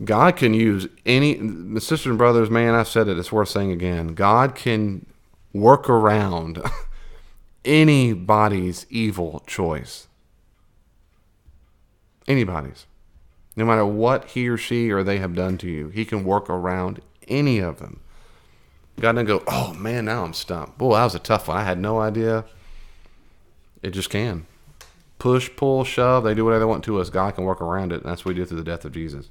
God can use any, sisters and brothers, man, I've said it, it's worth saying again. God can work around anybody's evil choice. Anybody's. No matter what he or she or they have done to you, he can work around any of them. God doesn't go, oh man, now I'm stumped. Boy, that was a tough one. I had no idea. It just can. Push, pull, shove, they do whatever they want to us. God can work around it, and that's what he did through the death of Jesus.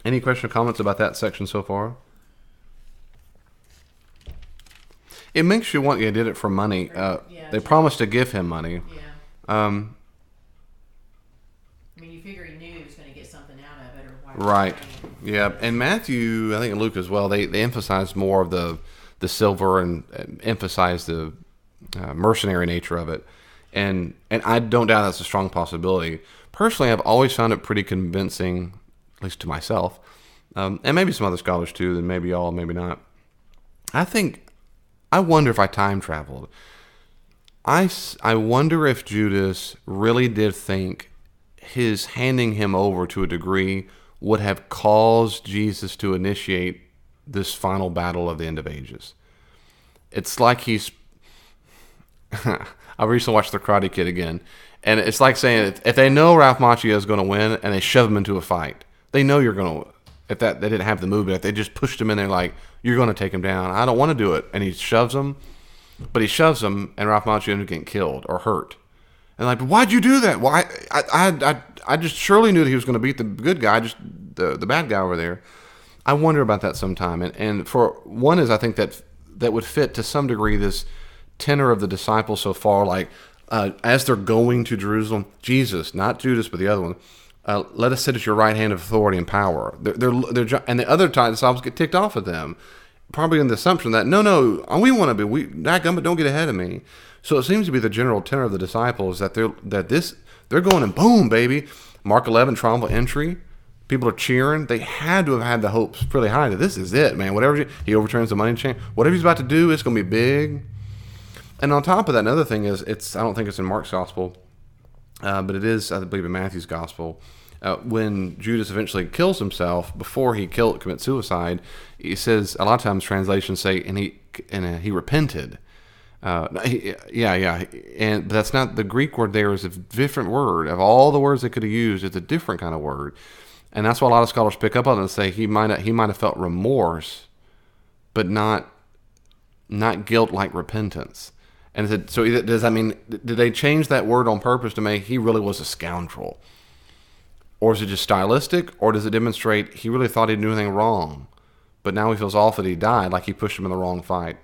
Any questions or comments about that section so far? It makes you want, did it for money. They promised to give him money. Yeah. I mean, you figure he knew he was going to get something out of it, or why? Right. Yeah, and Matthew, I think, and Luke as well. They emphasize more of the silver and emphasize the mercenary nature of it, and I don't doubt that's a strong possibility. Personally, I've always found it pretty convincing, at least to myself, and maybe some other scholars too. Then maybe all, maybe not. I wonder if I time traveled. I wonder if Judas really did think his handing him over to a degree would have caused Jesus to initiate this final battle of the end of ages. It's like he's... I recently watched The Karate Kid again, and it's like saying, if they know Ralph Macchio is going to win and they shove him into a fight, they know you're going to... If they didn't have the move, but if they just pushed him in there like, you're going to take him down, I don't want to do it, and he shoves him, but he shoves him, and Ralph Macchio ends up getting killed or hurt. And like, but why'd you do that? Why? I just surely knew that he was going to beat the good guy, just the bad guy over there. I wonder about that sometime. And for one is, I think that would fit to some degree this tenor of the disciples so far, like as they're going to Jerusalem, Jesus, not Judas, but the other one, let us sit at your right hand of authority and power. They're and the other disciples get ticked off at them, probably in the assumption that no, we want to be, don't get ahead of me. So it seems to be the general tenor of the disciples that they're going and boom, baby. Mark 11, triumphal entry. People are cheering. They had to have had the hopes pretty high that this is it, man. Whatever he overturns the money chain, whatever he's about to do, it's going to be big. And on top of that, another thing is, I don't think it's in Mark's gospel, but it is, I believe, in Matthew's gospel. When Judas eventually kills himself, before he commits suicide, he says, a lot of times translations say, and he repented. But that's not, the Greek word there is a different word. Of all the words they could have used, it's a different kind of word. And that's why a lot of scholars pick up on it and say he might have felt remorse, but not guilt like repentance. And so does that mean, did they change that word on purpose to make he really was a scoundrel? Or is it just stylistic? Or does it demonstrate he really thought he'd do anything wrong, but now he feels awful that he died, like he pushed him in the wrong fight?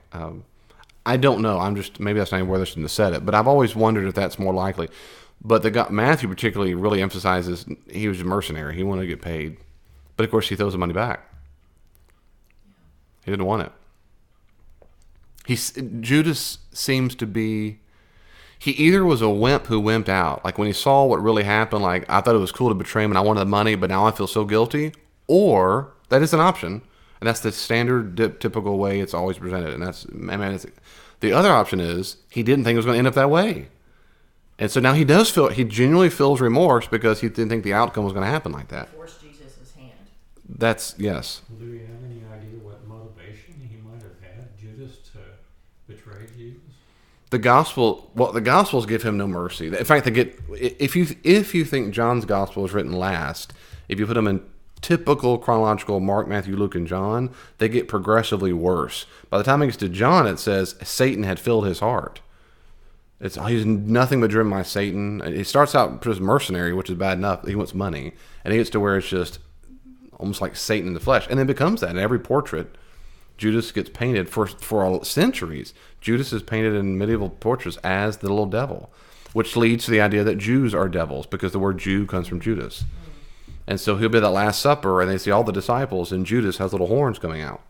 I don't know. Maybe that's not even where they shouldn't have said it, but I've always wondered if that's more likely. But Matthew particularly really emphasizes he was a mercenary. He wanted to get paid. But of course, he throws the money back. He didn't want it. Judas seems to be, he either was a wimp who wimped out. Like when he saw what really happened, like I thought it was cool to betray him and I wanted the money, but now I feel so guilty. Or that is an option. And that's the standard, typical way it's always presented. And the other option is he didn't think it was going to end up that way. And so now he genuinely feels remorse because he didn't think the outcome was going to happen like that. Force Jesus' hand. That's, yes. Do we have any idea what motivation he might have had, Judas, to betray Jesus? The Gospels give him no mercy. In fact, if you think John's Gospel is written last, if you put them in typical chronological Mark, Matthew, Luke, and John, they get progressively worse. By the time it gets to John, it says Satan had filled his heart. He's nothing but driven by Satan. He starts out as mercenary, which is bad enough. He wants money, and he gets to where it's just almost like Satan in the flesh, and then becomes that in every portrait. Judas gets painted for centuries. Judas is painted in medieval portraits as the little devil, which leads to the idea that Jews are devils because the word Jew comes from Judas. And so he'll be at that Last Supper, and they see all the disciples, and Judas has little horns coming out.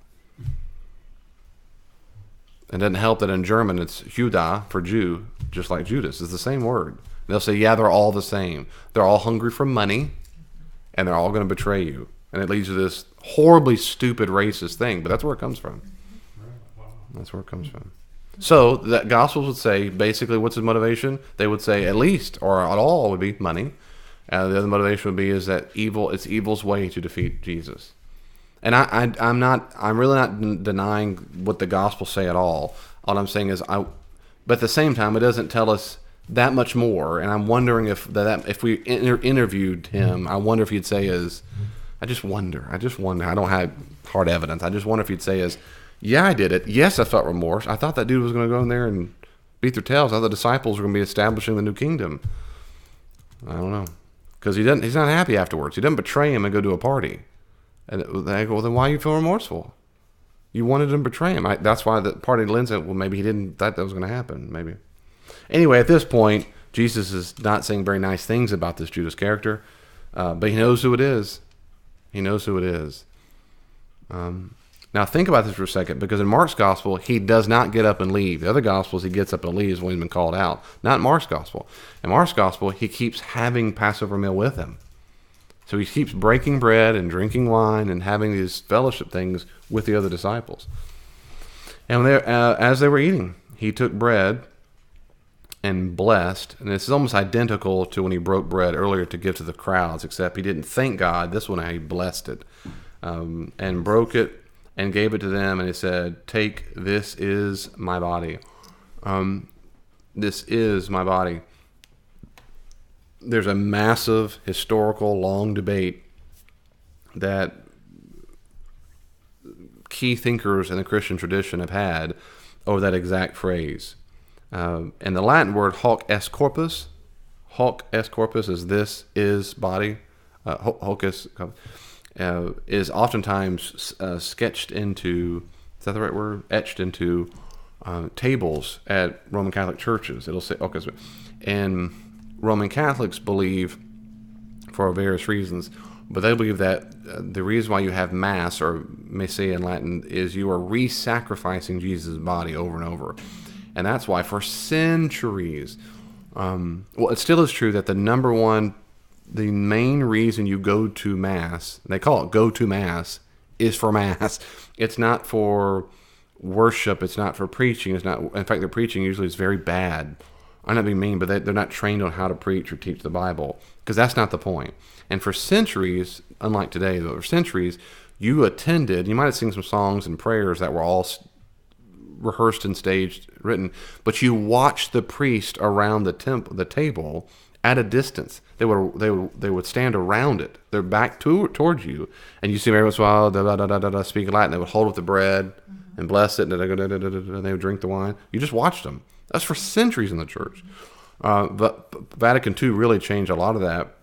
It doesn't help that in German it's Judah for Jew, just like Judas. It's the same word. They'll say, yeah, they're all the same. They're all hungry for money, and they're all going to betray you. And it leads to this horribly stupid racist thing, but that's where it comes from. That's where it comes from. So the Gospels would say, basically, what's his motivation? They would say at least, or at all, would be money. The other motivation would be is that it's evil's way to defeat Jesus. And I'm really not denying what the Gospels say at all. All I'm saying is, but at the same time, it doesn't tell us that much more. And I'm wondering if we interviewed him, I wonder if he'd say I just wonder. I don't have hard evidence. I just wonder if he'd say yeah, I did it. Yes, I felt remorse. I thought that dude was going to go in there and beat their tails. Other disciples were going to be establishing the new kingdom. I don't know. Because he's not happy afterwards. He doesn't betray him and go to a party. And they go, well, then why do you feel remorseful? You wanted him to betray him. That's why the party lends it. Well, maybe he didn't thought that was going to happen. Maybe. Anyway, at this point, Jesus is not saying very nice things about this Judas character. But he knows who it is. He knows who it is. Now think about this for a second, because in Mark's gospel, he does not get up and leave. The other gospels, he gets up and leaves when he's been called out. Not in Mark's gospel. In Mark's gospel, he keeps having Passover meal with him. So he keeps breaking bread and drinking wine and having these fellowship things with the other disciples. And as they were eating, he took bread and blessed. And this is almost identical to when he broke bread earlier to give to the crowds, except he didn't thank God. This one, he blessed it and broke it and gave it to them. And he said, "Take, this is my body." This is my body. There's a massive historical long debate that key thinkers in the Christian tradition have had over that exact phrase. And the Latin word hoc est corpus is this is body. Hocus is oftentimes sketched into, is that the right word? Etched into tables at Roman Catholic churches. It'll say, okay, and Roman Catholics believe, for various reasons, but they believe that the reason why you have Mass, or Missa in Latin, is you are re-sacrificing Jesus' body over and over. And that's why for centuries, it still is true that the main reason you go to Mass, they call it go to Mass, is for Mass. It's not for worship. It's not for preaching. It's not. In fact, their preaching usually is very bad. I'm not being mean, but they're not trained on how to preach or teach the Bible, because that's not the point. And for centuries, unlike today, though, for centuries, you attended, you might have seen some songs and prayers that were all rehearsed and staged, written, but you watched the priest around the table at a distance. They would stand around it. They're back towards you, and you see every once in a while, speaking Latin. They would hold up the bread and bless it, and they would drink the wine. You just watched them. That's for centuries in the church. But Vatican II really changed a lot of that.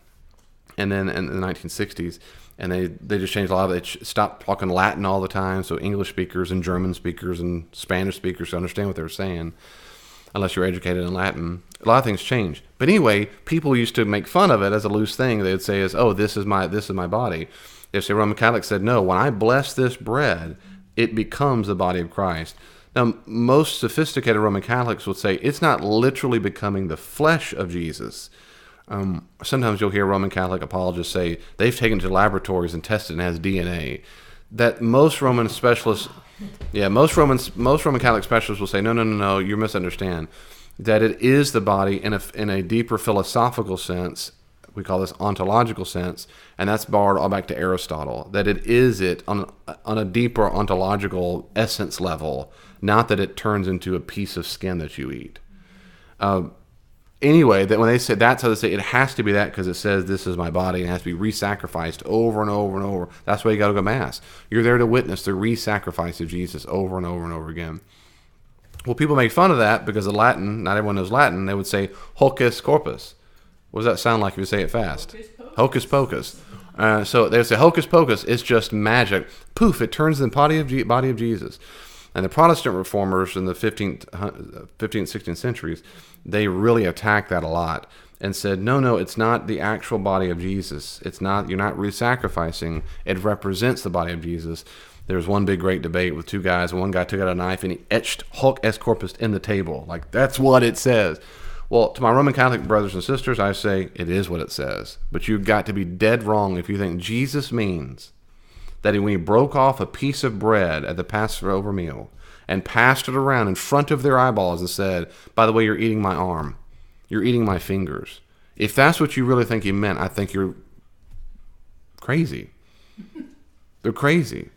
And then in the 1960s, And they just changed a lot of it. They stopped talking Latin all the time, so English speakers and German speakers and Spanish speakers could understand what they were saying, unless you're educated in Latin. A lot of things changed. But anyway, people used to make fun of it as a loose thing. They'd say, "Oh, this is my body." If say Roman Catholics said, "No, when I bless this bread, it becomes the body of Christ." Now, most sophisticated Roman Catholics would say it's not literally becoming the flesh of Jesus. Sometimes you'll hear Roman Catholic apologists say they've taken it to laboratories and tested and it has DNA. That most Roman specialists, most Roman Catholic specialists will say, no, you misunderstand. That it is the body in a deeper philosophical sense. We call this ontological sense, and that's borrowed all back to Aristotle. That it is it on a deeper ontological essence level, not that it turns into a piece of skin that you eat. Anyway, that when they say that's how they say it has to be that because it says this is my body and it has to be re-sacrificed over and over and over. That's why you got to go to Mass. You're there to witness the re-sacrifice of Jesus over and over and over again. Well, people make fun of that because of Latin. Not everyone knows Latin. They would say hocus corpus. What does that sound like if you say it fast? Hocus pocus. So they would say hocus pocus. It's just magic. Poof! It turns the body of Jesus. And the Protestant reformers in the 15th, 16th centuries, they really attacked that a lot and said, no, it's not the actual body of Jesus. It's not, you're not re-sacrificing. It represents the body of Jesus. There was one big great debate with two guys. One guy took out a knife and he etched hoc est corpus in the table. Like, that's what it says. Well, to my Roman Catholic brothers and sisters, I say it is what it says. But you've got to be dead wrong if you think Jesus means that when he broke off a piece of bread at the Passover meal and passed it around in front of their eyeballs and said, by the way, you're eating my arm. You're eating my fingers. If that's what you really think he meant, I think you're crazy. They're crazy.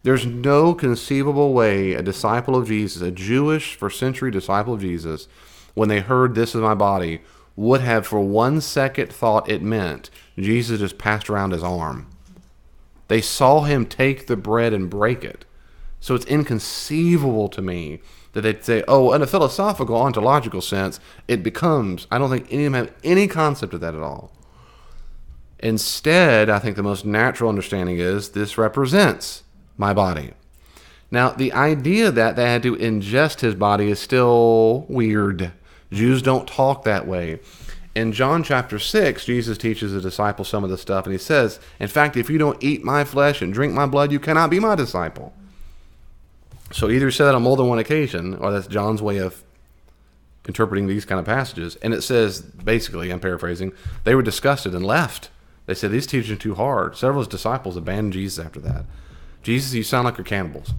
There's no conceivable way a disciple of Jesus, a Jewish first century disciple of Jesus, when they heard this is my body, would have for 1 second thought it meant Jesus just passed around his arm. They saw him take the bread and break it. So it's inconceivable to me that they'd say, oh, in a philosophical, ontological sense, it becomes, I don't think any of them have any concept of that at all. Instead, I think the most natural understanding is this represents my body. Now, the idea that they had to ingest his body is still weird. Jews don't talk that way. In John chapter 6, Jesus teaches the disciples some of this stuff, and he says, in fact, if you don't eat my flesh and drink my blood, you cannot be my disciple. So either he said that on more than one occasion, or that's John's way of interpreting these kind of passages. And it says, basically, I'm paraphrasing, they were disgusted and left. They said, these teachings are too hard. Several of his disciples abandoned Jesus after that. Jesus, you sound like you're cannibals.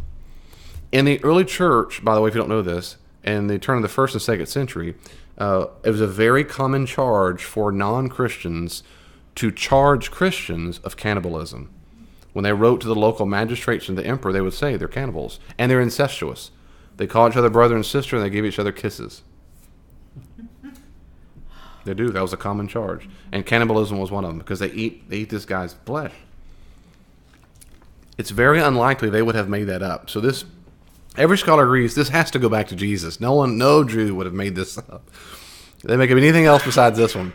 In the early church, by the way, if you don't know this, in the turn of the 1st and 2nd century, it was a very common charge for non-Christians to charge Christians of cannibalism. When they wrote to the local magistrates and the emperor, they would say they're cannibals. And they're incestuous. They call each other brother and sister, and they give each other kisses. They do. That was a common charge. And cannibalism was one of them, because they eat this guy's flesh. It's very unlikely they would have made that up. So this, every scholar agrees, this has to go back to Jesus. No Jew would have made this up. They make up anything else besides this one.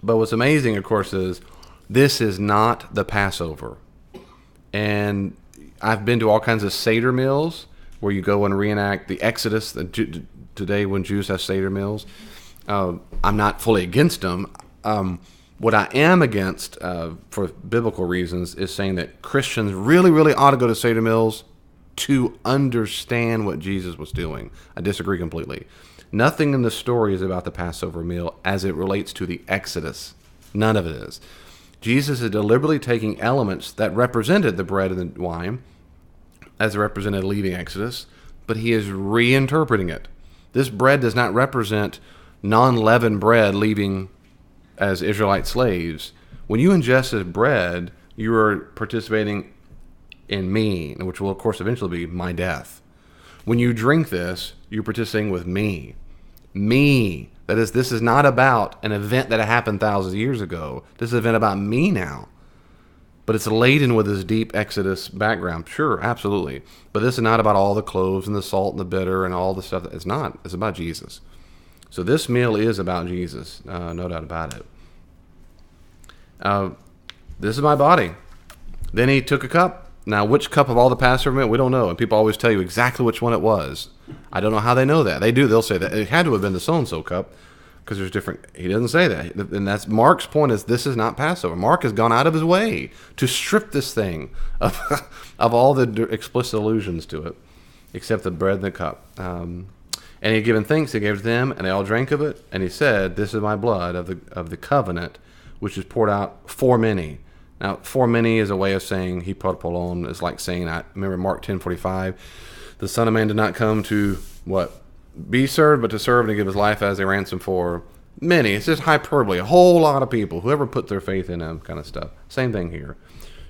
But what's amazing, of course, is this is not the Passover. And I've been to all kinds of Seder meals where you go and reenact the Exodus today when Jews have Seder meals. I'm not fully against them. What I am against, for biblical reasons, is saying that Christians really, really ought to go to Seder meals to understand what Jesus was doing. I disagree completely. Nothing in the story is about the Passover meal as it relates to the Exodus. None of it is. Jesus is deliberately taking elements that represented the bread and the wine, as it represented leaving Exodus, but he is reinterpreting it. This bread does not represent non-leavened bread leaving as Israelite slaves. When you ingest this bread, you are participating in me, which will, of course, eventually be my death. When you drink this, you're participating with me. Me. That is, this is not about an event that happened thousands of years ago. This is an event about me now. But it's laden with this deep Exodus background. Sure, absolutely. But this is not about all the cloves and the salt and the bitter and all the stuff. It's not. It's about Jesus. So this meal is about Jesus. No doubt about it. This is my body. Then he took a cup. Now, which cup of all the Passover meant, we don't know. And people always tell you exactly which one it was. I don't know how they know that. They do. They'll say that it had to have been the so-and-so cup because there's different. He doesn't say that. And that's Mark's point is this is not Passover. Mark has gone out of his way to strip this thing of, of all the explicit allusions to it, except the bread and the cup. And he had given thanks. He gave it to them, and they all drank of it. And he said, this is my blood of the covenant, which is poured out for many. Now, for many is a way of saying he parpolon. It's like saying, I remember Mark 10:45, the Son of Man did not come to, what, be served, but to serve and to give his life as a ransom for many. It's just hyperbole. A whole lot of people, whoever put their faith in him, kind of stuff. Same thing here.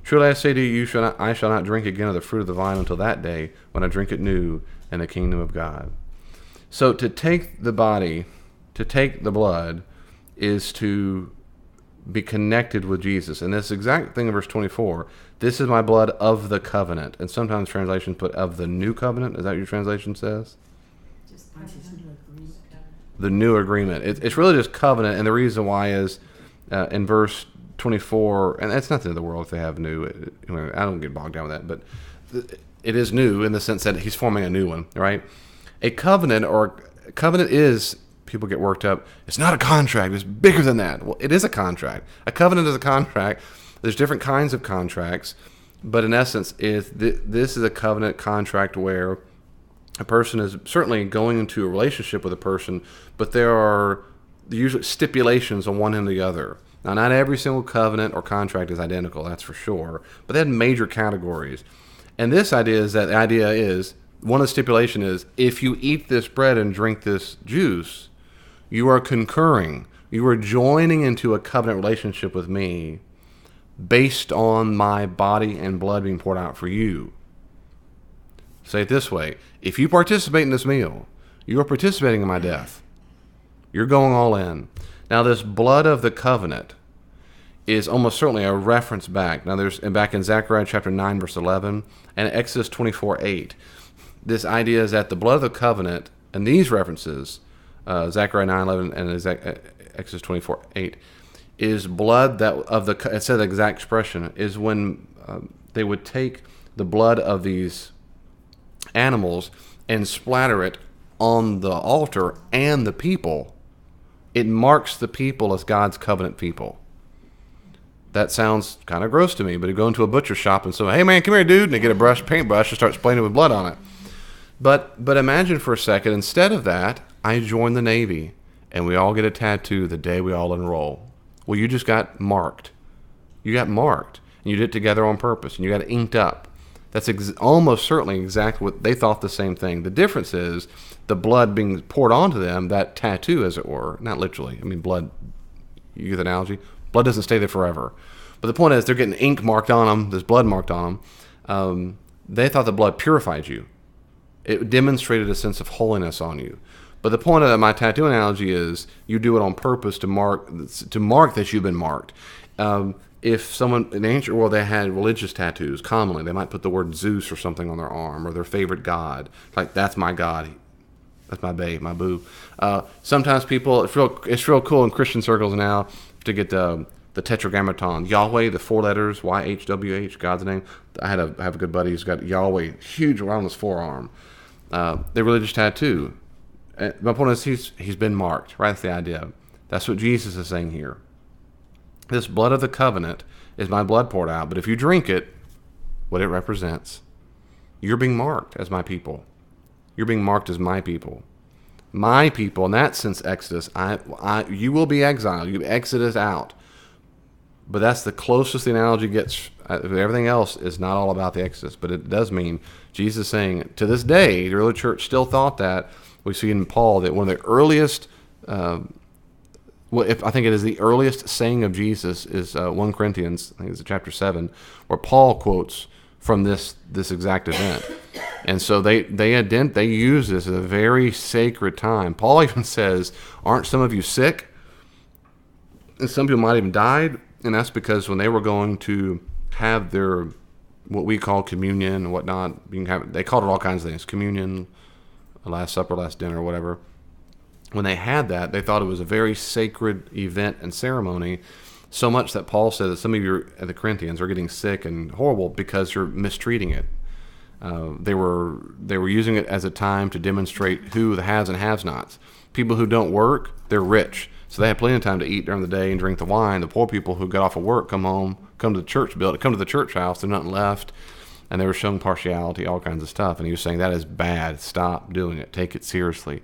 Truly I say to you, I shall not drink again of the fruit of the vine until that day when I drink it new in the kingdom of God. So to take the body, to take the blood, is to be connected with Jesus. And this exact thing in verse 24, this is my blood of the covenant. And sometimes translations put of the new covenant. Is that what your translation says? Just The new agreement. It's really just covenant. And the reason why is in verse 24, and that's nothing in the world if they have new. I don't get bogged down with that, but it is new in the sense that he's forming a new one, right? A covenant is, people get worked up, it's not a contract, it's bigger than that. Well, it is a contract. A covenant is a contract. There's different kinds of contracts, but in essence, this is a covenant contract where a person is certainly going into a relationship with a person, but there are usually stipulations on one and the other. Now, not every single covenant or contract is identical, that's for sure, but they had major categories. And this idea is, one of the stipulation is, if you eat this bread and drink this juice, you are concurring. You are joining into a covenant relationship with me based on my body and blood being poured out for you. Say it this way. If you participate in this meal, you are participating in my death. You're going all in. Now, this blood of the covenant is almost certainly a reference back. Now, there's back in Zechariah chapter 9, verse 11, and Exodus 24:8. This idea is that the blood of the covenant, and these references, Zechariah 9:11 and Exodus 24:8, is blood that of the. It said the exact expression is when they would take the blood of these animals and splatter it on the altar and the people. It marks the people as God's covenant people. That sounds kind of gross to me, but you go into a butcher shop and say, "Hey man, come here, dude," and they get a paintbrush and start spraying it with blood on it. But imagine for a second, instead of that, I join the Navy, and we all get a tattoo the day we all enroll. Well, you just got marked. You got marked, and you did it together on purpose, and you got inked up. That's almost certainly exactly what they thought the same thing. The difference is the blood being poured onto them, that tattoo, as it were, not literally. I mean, blood, you get the analogy? Blood doesn't stay there forever. But the point is they're getting ink marked on them, there's blood marked on them. They thought the blood purified you. It demonstrated a sense of holiness on you. But the point of my tattoo analogy is you do it on purpose to mark that you've been marked. If someone in the ancient world, they had religious tattoos commonly, they might put the word Zeus or something on their arm, or their favorite god. Like, that's my god. That's my babe, my boo. Sometimes people, it's real cool in Christian circles now to get the tetragrammaton. Yahweh, the 4 letters, YHWH, God's name. I have a good buddy who's got Yahweh huge around his forearm. The religious tattoo. My point is he's been marked, right? That's the idea. That's what Jesus is saying here. This blood of the covenant is my blood poured out, but if you drink it, what it represents, you're being marked as my people. You're being marked as my people. My people, in that sense, Exodus, you will be exiled. You Exodus out. But that's the closest the analogy gets. Everything else is not all about the Exodus, but it does mean Jesus saying, to this day, the early church still thought that. We see in Paul that one of the earliest, I think it is the earliest saying of Jesus is 1 Corinthians, I think it's chapter 7, where Paul quotes from this exact event. And so they use this as a very sacred time. Paul even says, aren't some of you sick? And some people might even died. And that's because when they were going to have their, what we call communion and whatnot, they called it all kinds of things, communion, Last Supper, Last Dinner, whatever. When they had that, they thought it was a very sacred event and ceremony So much that Paul said that some of you, the Corinthians, are getting sick and horrible because you're mistreating it. They were using it as a time to demonstrate who the haves and have-nots. People who don't work, they're rich, so they have plenty of time to eat during the day and drink the wine. The poor people who got off of work come home, come to the church building, come to the church house. There's nothing left, and they were showing partiality, all kinds of stuff. And he was saying that is bad. Stop doing it. Take it seriously.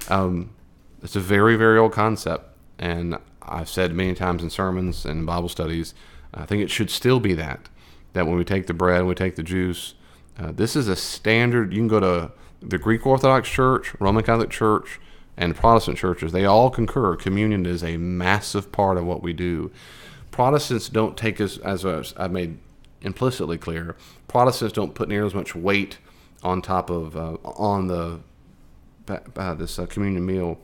It's a very, very old concept, and I've said many times in sermons and Bible studies, I think it should still be that when we take the bread and we take the juice, this is a standard. You can go to the Greek Orthodox Church, Roman Catholic Church, and Protestant churches. They all concur. Communion is a massive part of what we do. Protestants don't take as I've made implicitly clear, Protestants don't put near as much weight on top of this communion meal.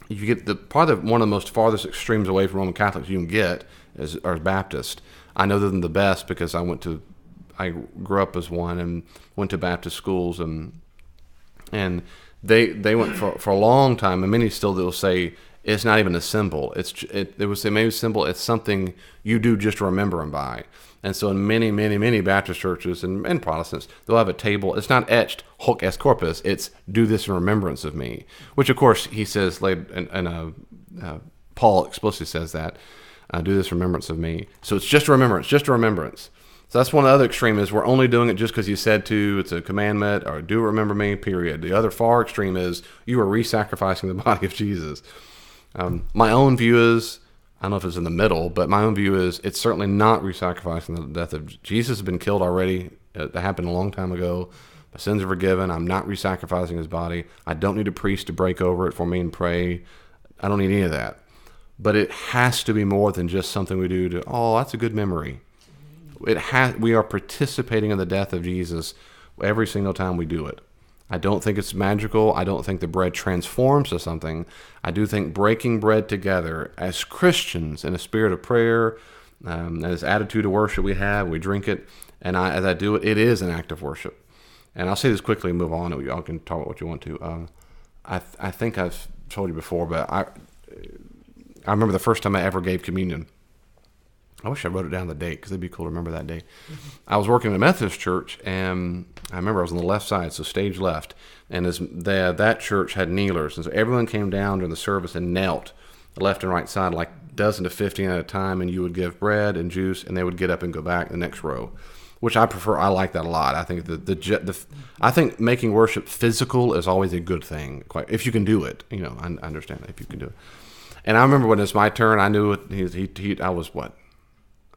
You get one of the most farthest extremes away from Roman Catholics you can get are Baptist. I know them the best because I grew up as one and went to Baptist schools, and they went for a long time, and many still will say it's not even a symbol. They would say maybe symbol. It's something you do just to remember him by. And so in many, many, many Baptist churches and Protestants, they'll have a table. It's not etched hoc est corpus. It's do this in remembrance of me, which of course he says Paul explicitly says that do this in remembrance of me. So it's just a remembrance, just a remembrance. So that's one of the other extreme is we're only doing it just because you said to. It's a commandment, or do remember me, period. The other far extreme is you are re-sacrificing the body of Jesus. My own view is, I don't know if it's in the middle, but my own view is it's certainly not re-sacrificing the death of Jesus. Has been killed already. That happened a long time ago. My sins are forgiven. I'm not re-sacrificing his body. I don't need a priest to break over it for me and pray. I don't need any of that. But it has to be more than just something we do that's a good memory. We are participating in the death of Jesus every single time we do it. I don't think it's magical. I don't think the bread transforms to something. I do think breaking bread together as Christians in a spirit of prayer, as attitude of worship we have, we drink it, and as I do it, it is an act of worship. And I'll say this quickly and move on, and y'all can talk about what you want to. I think I've told you before, but I remember the first time I ever gave communion. I wish I wrote it down the date because it'd be cool to remember that day. I was working in a Methodist church, and I remember I was on the left side, so stage left. And that church had kneelers, and so everyone came down during the service and knelt left and right side, like a dozen to 15 at a time, and you would give bread and juice, and they would get up and go back the next row, which I prefer. I like that a lot. I think I think making worship physical is always a good thing, if you can do it. I understand that if you can do it. And I remember when it's my turn, I knew it. I was what?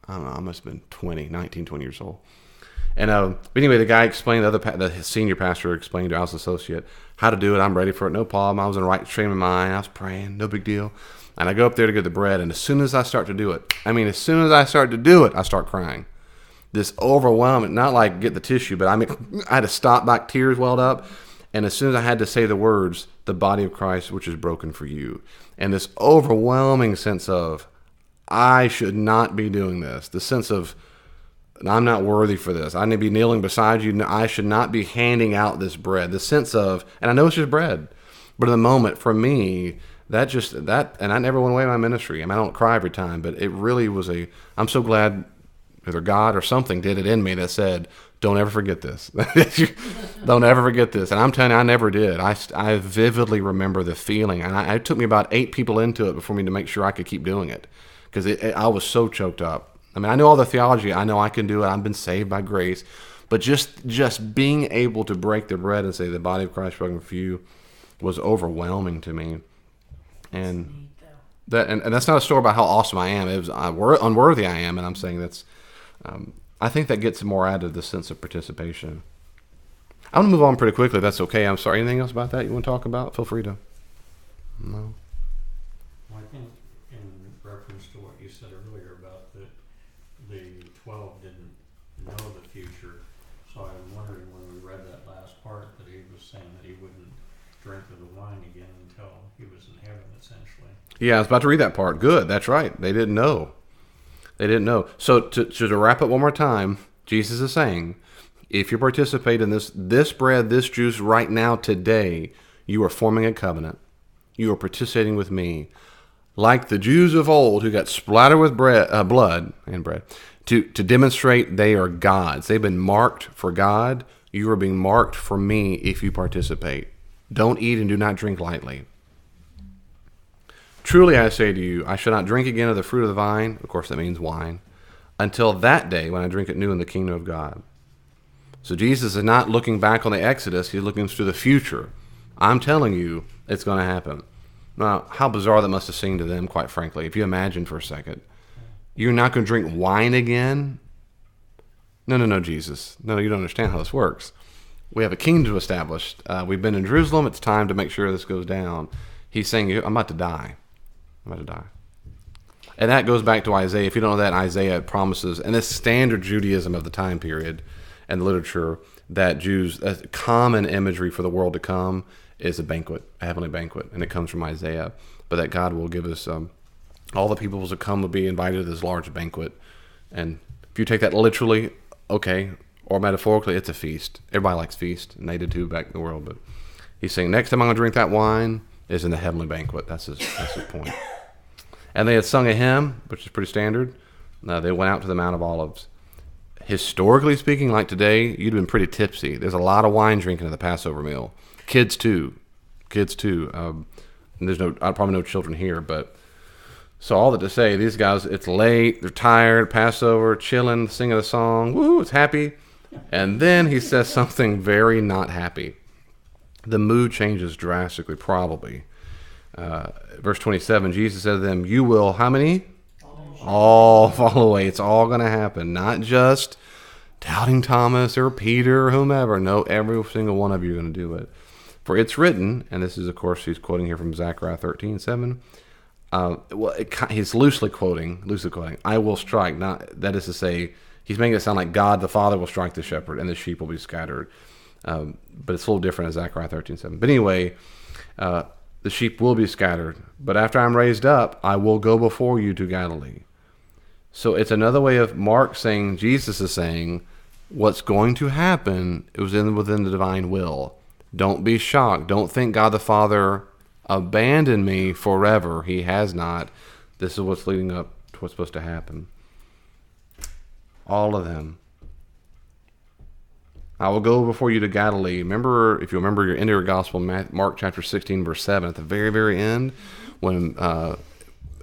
I don't know, I must have been 19, 20 years old. And but anyway, the guy explained, the senior pastor explained to our associate how to do it. I'm ready for it, no problem. I was in the right frame of mind. I was praying, no big deal. And I go up there to get the bread, and as soon as I start to do it, I start crying. This overwhelming, not like get the tissue, but I had to stop back, tears welled up. And as soon as I had to say the words, the body of Christ, which is broken for you. And this overwhelming sense of, I should not be doing this. The sense of, I'm not worthy for this. I need to be kneeling beside you. I should not be handing out this bread. The sense of, and I know it's just bread, but in the moment, for me, and I never went away in my ministry. I don't cry every time, but it really was I'm so glad either God or something did it in me that said, don't ever forget this. Don't ever forget this. And I'm telling you, I never did. I vividly remember the feeling. And it took me about 8 people into it before me to make sure I could keep doing it. Because I was so choked up. I mean, I know all the theology. I know I can do it. I've been saved by grace. But just being able to break the bread and say the body of Christ broken for you was overwhelming to me. And that's not a story about how awesome I am. It was unworthy I am. And I'm saying that's, I think that gets more out of the sense of participation. I'm going to move on pretty quickly. If that's okay. I'm sorry. Anything else about that you want to talk about? Feel free to. No. Well, I think in reference to what you said earlier about that the 12 didn't know the future, so I'm wondering when we read that last part that he was saying that he wouldn't drink of the wine again until he was in heaven, essentially. Yeah, I was about to read that part. Good, that's right. They didn't know. So to wrap up one more time, Jesus is saying, if you participate in this bread, this juice right now, today, you are forming a covenant. You are participating with me. like the Jews of old who got splattered with blood and bread, to demonstrate they are gods. They've been marked for God. You are being marked for me if you participate. Don't eat and do not drink lightly. Truly I say to you, I shall not drink again of the fruit of the vine, of course that means wine, until that day when I drink it new in the kingdom of God. So Jesus is not looking back on the Exodus, he's looking to the future. I'm telling you, it's going to happen. Now, how bizarre that must have seemed to them, quite frankly. If you imagine for a second, you're not going to drink wine again? No, Jesus. No, you don't understand how this works. We have a kingdom established. We've been in Jerusalem. It's time to make sure this goes down. He's saying, I'm about to die. I'm about to die. And that goes back to Isaiah. If you don't know that, Isaiah promises, and this standard Judaism of the time period and literature, that Jews, a common imagery for the world to come is a banquet, a heavenly banquet, and it comes from Isaiah. But that God will give us, all the peoples that come will be invited to this large banquet. And if you take that literally, okay, or metaphorically, it's a feast. Everybody likes feast, and they did too back in the world. But he's saying, next time I'm going to drink that wine is in the heavenly banquet. That's his point. And they had sung a hymn, which is pretty standard. They went out to the Mount of Olives. Historically speaking, like today, you'd have been pretty tipsy. There's a lot of wine drinking at the Passover meal. Kids too. And there's probably no children here, but so all that to say, these guys, it's late, they're tired, Passover, chilling, singing a song, woo, it's happy. And then he says something very not happy. The mood changes drastically, probably. Verse 27, Jesus said to them, you will, how many? All fall away. It's all going to happen. Not just doubting Thomas or Peter or whomever. No, every single one of you are going to do it. For it's written, and this is, of course, he's quoting here from Zechariah 13:7. He's loosely quoting, I will strike. Not, that is to say, he's making it sound like God the Father will strike the shepherd and the sheep will be scattered. But it's a little different as Zechariah 13:7. But anyway, the sheep will be scattered. But after I'm raised up, I will go before you to Galilee. So it's another way of Mark saying, Jesus is saying, what's going to happen is within the divine will. Don't be shocked. Don't think God the Father abandoned me forever. He has not. This is what's leading up to what's supposed to happen. All of them. I will go before you to Galilee. Remember, if you remember your end of your gospel, Mark chapter 16, verse 7, at the very, very end, when the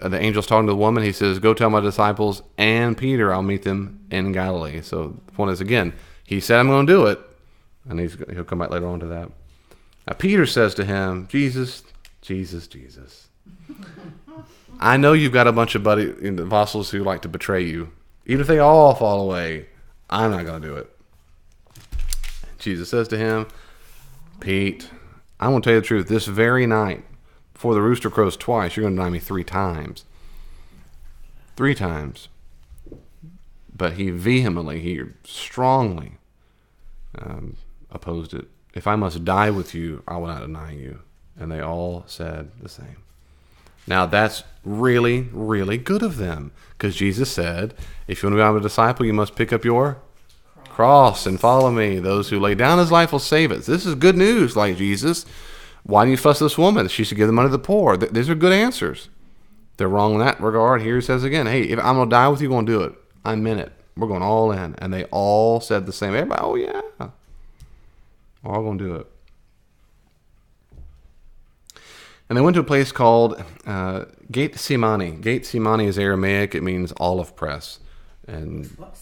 angel's talking to the woman, he says, go tell my disciples and Peter I'll meet them in Galilee. So the point is, again, he said, I'm going to do it. And he'll come back later on to that. Now, Peter says to him, Jesus. I know you've got a bunch of apostles who like to betray you. Even if they all fall away, I'm not going to do it. Jesus says to him, Pete, I want to tell you the truth. This very night, before the rooster crows twice, you're going to deny me 3 times. 3 times. But he strongly opposed it. If I must die with you, I will not deny you. And they all said the same. Now that's really, really good of them. Because Jesus said, if you want to be a disciple, you must pick up your cross and follow me. Those who lay down his life will save it. This is good news, like Jesus. Why do you fuss this woman? She should give the money to the poor. These are good answers. They're wrong in that regard. Here he says again, hey, if I'm going to die with you, I'm going to do it. I meant it. We're going all in. And they all said the same. Everybody, oh yeah. We're all going to do it. And they went to a place called Gethsemane. Gethsemane is Aramaic. It means olive press. And what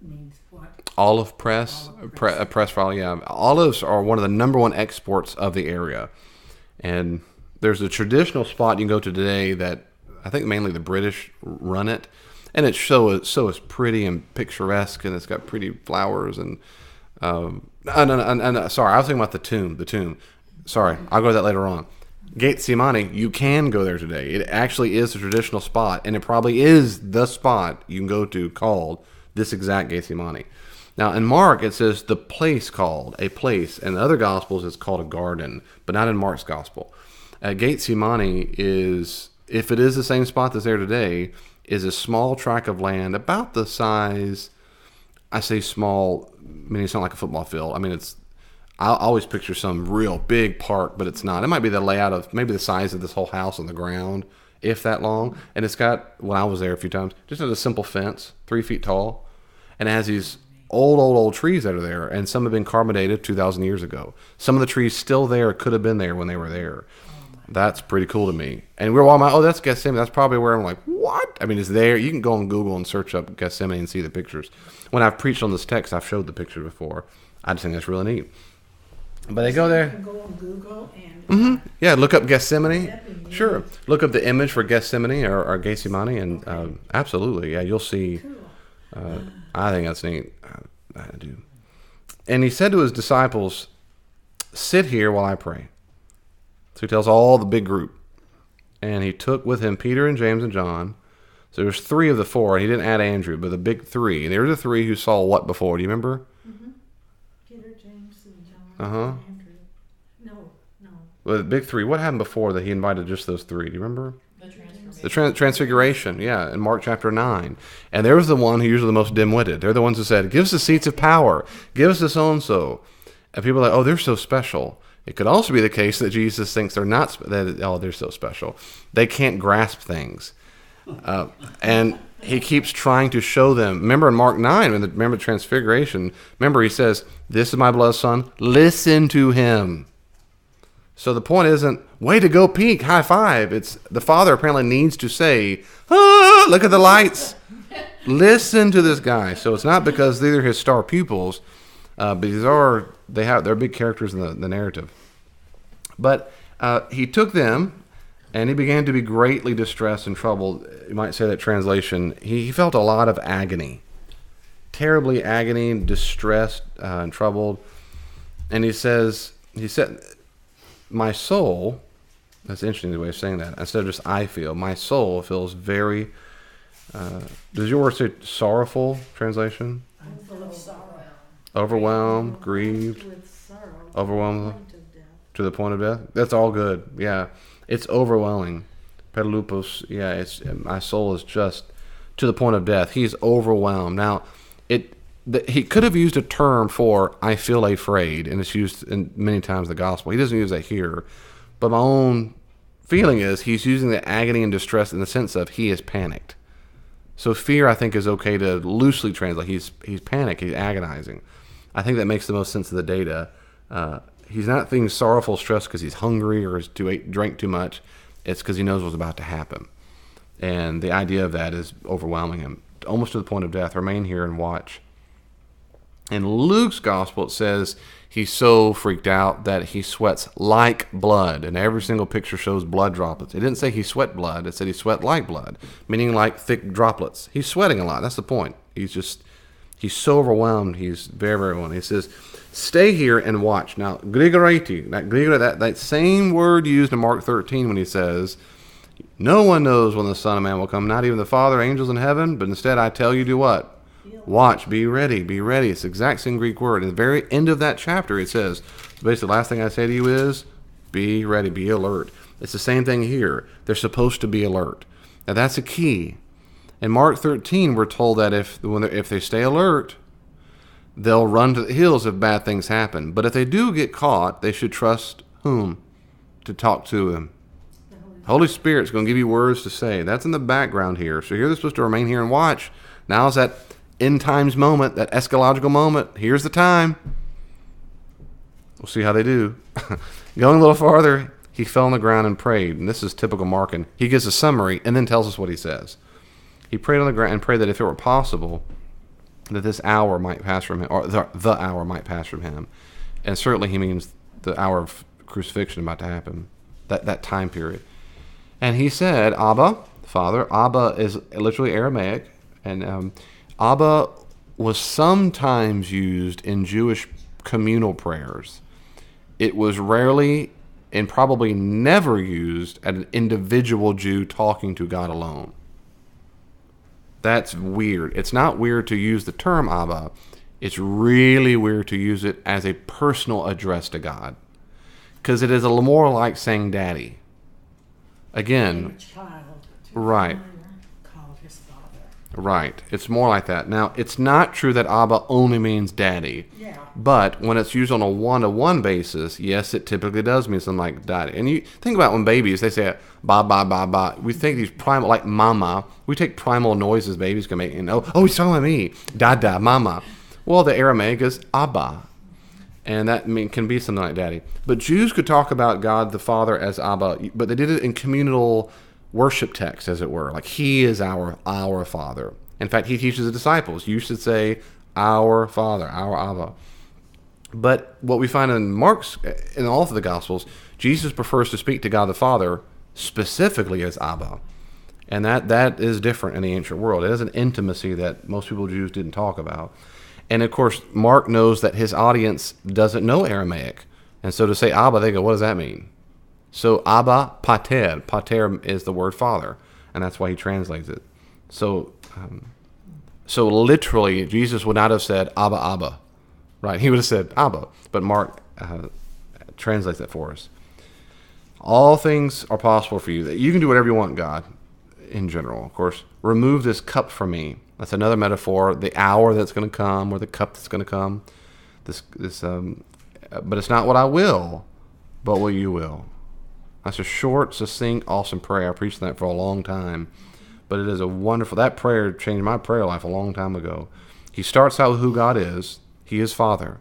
means what? Olive press. Press file, yeah. Olives are one of the number 1 exports of the area. And there's a traditional spot you can go to today that I think mainly the British run it. And it's so is pretty and picturesque, and it's got pretty flowers and sorry, I was talking about the tomb. Sorry, I'll go to that later on. Gethsemane, you can go there today. It actually is a traditional spot, and it probably is the spot you can go to called this exact Gethsemane. Now, in Mark, it says the place called, a place. In the other Gospels, it's called a garden, but not in Mark's Gospel. Gethsemane is, if it is the same spot that's there today, is a small tract of land about the size, I say small, meaning it's not like a football field. I mean, I always picture some real big park, but it's not. It might be the layout of maybe the size of this whole house on the ground. if that long. And it's got, when I was there a few times, just a simple fence, 3 feet tall. And it has these old trees that are there. And some have been carbonate 2,000 years ago. Some of the trees still there could have been there when they were there. That's pretty cool to me. And we're walking by, oh, that's Gethsemane. That's probably where I'm like, what? I mean, it's there. You can go on Google and search up Gethsemane and see the pictures. When I've preached on this text, I've showed the pictures before. I just think that's really neat. But they go You there. can go on Google and Yeah, look up Gethsemane. That'd be Sure. neat. Look up the image for Gethsemane or Gethsemane, and absolutely, yeah, you'll see. cool. I think that's neat. I do. And he said to his disciples, "Sit here while I pray." So he tells all the big group. And he took with him Peter and James and John. So there's 3 of the 4, and he didn't add Andrew, but the big 3. And they were the 3 who saw what before? Do you remember? Peter, James, and John, Uh-huh. and Andrew. No. Well, the big 3. What happened before that he invited just those 3? Do you remember? The transformation. The Transfiguration, yeah, in Mark chapter 9. And there was the one who usually the most dim-witted. They're the ones who said, give us the seats of power. Give us the so-and-so. And people are like, oh, they're so special. It could also be the case that Jesus thinks they're not, they're so special. They can't grasp things. And he keeps trying to show them. Remember in Mark 9, remember the Transfiguration, remember he says, this is my beloved son, listen to him. So the point isn't, way to go, Pete, high five. It's the Father apparently needs to say, look at the lights. Listen to this guy. So it's not because these are his star pupils, but they're big characters in the narrative. But he took them, and he began to be greatly distressed and troubled. You might say that translation. He felt a lot of agony, terribly agony, distressed and troubled. And he said, my soul, that's interesting the way of saying that. Instead of just I feel, my soul feels very, does your word say sorrowful, translation? I'm full of sorrow. Overwhelmed, grieved, With sorrow. overwhelmed Point of death. to the point of death? That's all good, yeah. It's overwhelming. Pedalupos, yeah, my soul is just to the point of death. He's overwhelmed. Now, he could have used a term for I feel afraid, and it's used in many times in the gospel. He doesn't use that here. But my own feeling is he's using the agony and distress in the sense of he is panicked. So fear, I think, is okay to loosely translate. He's panicked. He's agonizing. I think that makes the most sense of the data. He's not feeling sorrowful, stressed because he's hungry or drank too much. It's because he knows what's about to happen. And the idea of that is overwhelming him, almost to the point of death. Remain here and watch. In Luke's gospel, it says he's so freaked out that he sweats like blood, and every single picture shows blood droplets. It didn't say he sweat blood. It said he sweat like blood, meaning like thick droplets. He's sweating a lot. That's the point. He's so overwhelmed. He's very, very overwhelmed. He says, stay here and watch. Now, grigoreti, that same word used in Mark 13 when he says, no one knows when the Son of Man will come, not even the Father, angels in heaven, but instead I tell you to what? Watch, be ready, be ready. It's the exact same Greek word. At the very end of that chapter, it says, basically, the last thing I say to you is, be ready, be alert. It's the same thing here. They're supposed to be alert. Now, that's a key. In Mark 13, we're told that if they stay alert, they'll run to the hills if bad things happen. But if they do get caught, they should trust whom to talk to them. Holy Spirit's going to give you words to say. That's in the background here. So here they're supposed to remain here and watch. Now's that end times moment, that eschatological moment. Here's the time. We'll see how they do. Going a little farther, he fell on the ground and prayed. And this is typical Markan. He gives a summary and then tells us what he says. He prayed on the ground and prayed that if it were possible, that this hour might pass from him, or the hour might pass from him. And certainly he means the hour of crucifixion about to happen, that time period. And he said, Abba, Father. Abba is literally Aramaic, and Abba was sometimes used in Jewish communal prayers. It was rarely and probably never used at an individual Jew talking to God alone. That's weird. It's not weird to use the term Abba. It's really weird to use it as a personal address to God, because it is a little more like saying daddy. Again, A child to right. called his father. Right. It's more like that. Now, it's not true that Abba only means daddy. Yeah. But when it's used on a one-to-one basis, yes, it typically does mean something like daddy. And you think about when babies, they say ba ba ba ba. We think these primal, like mama. We take primal noises babies can make. And oh, he's talking about me. Dada, mama. Well, the Aramaic is Abba, and that can be something like daddy. But Jews could talk about God the Father as Abba, but they did it in communal worship texts, as it were. Like He is our Father. In fact, He teaches the disciples, you should say our Father, our Abba. But what we find in all of the Gospels, Jesus prefers to speak to God the Father specifically as Abba. And that is different in the ancient world. It is an intimacy that most people, Jews, didn't talk about. And of course, Mark knows that his audience doesn't know Aramaic. And so to say Abba, they go, what does that mean? So Abba Pater. Pater is the word father. And that's why he translates it. So literally, Jesus would not have said Abba, Abba. Right? He would have said Abba. But Mark translates that for us. All things are possible for you. You can do whatever you want, God, in general. Of course, remove this cup from me. That's another metaphor. The hour that's going to come, or the cup that's going to come. But it's not what I will, but what you will. That's a short, succinct, awesome prayer. I preached that for a long time. But it is a wonderful, that prayer changed my prayer life a long time ago. He starts out with who God is. He is Father.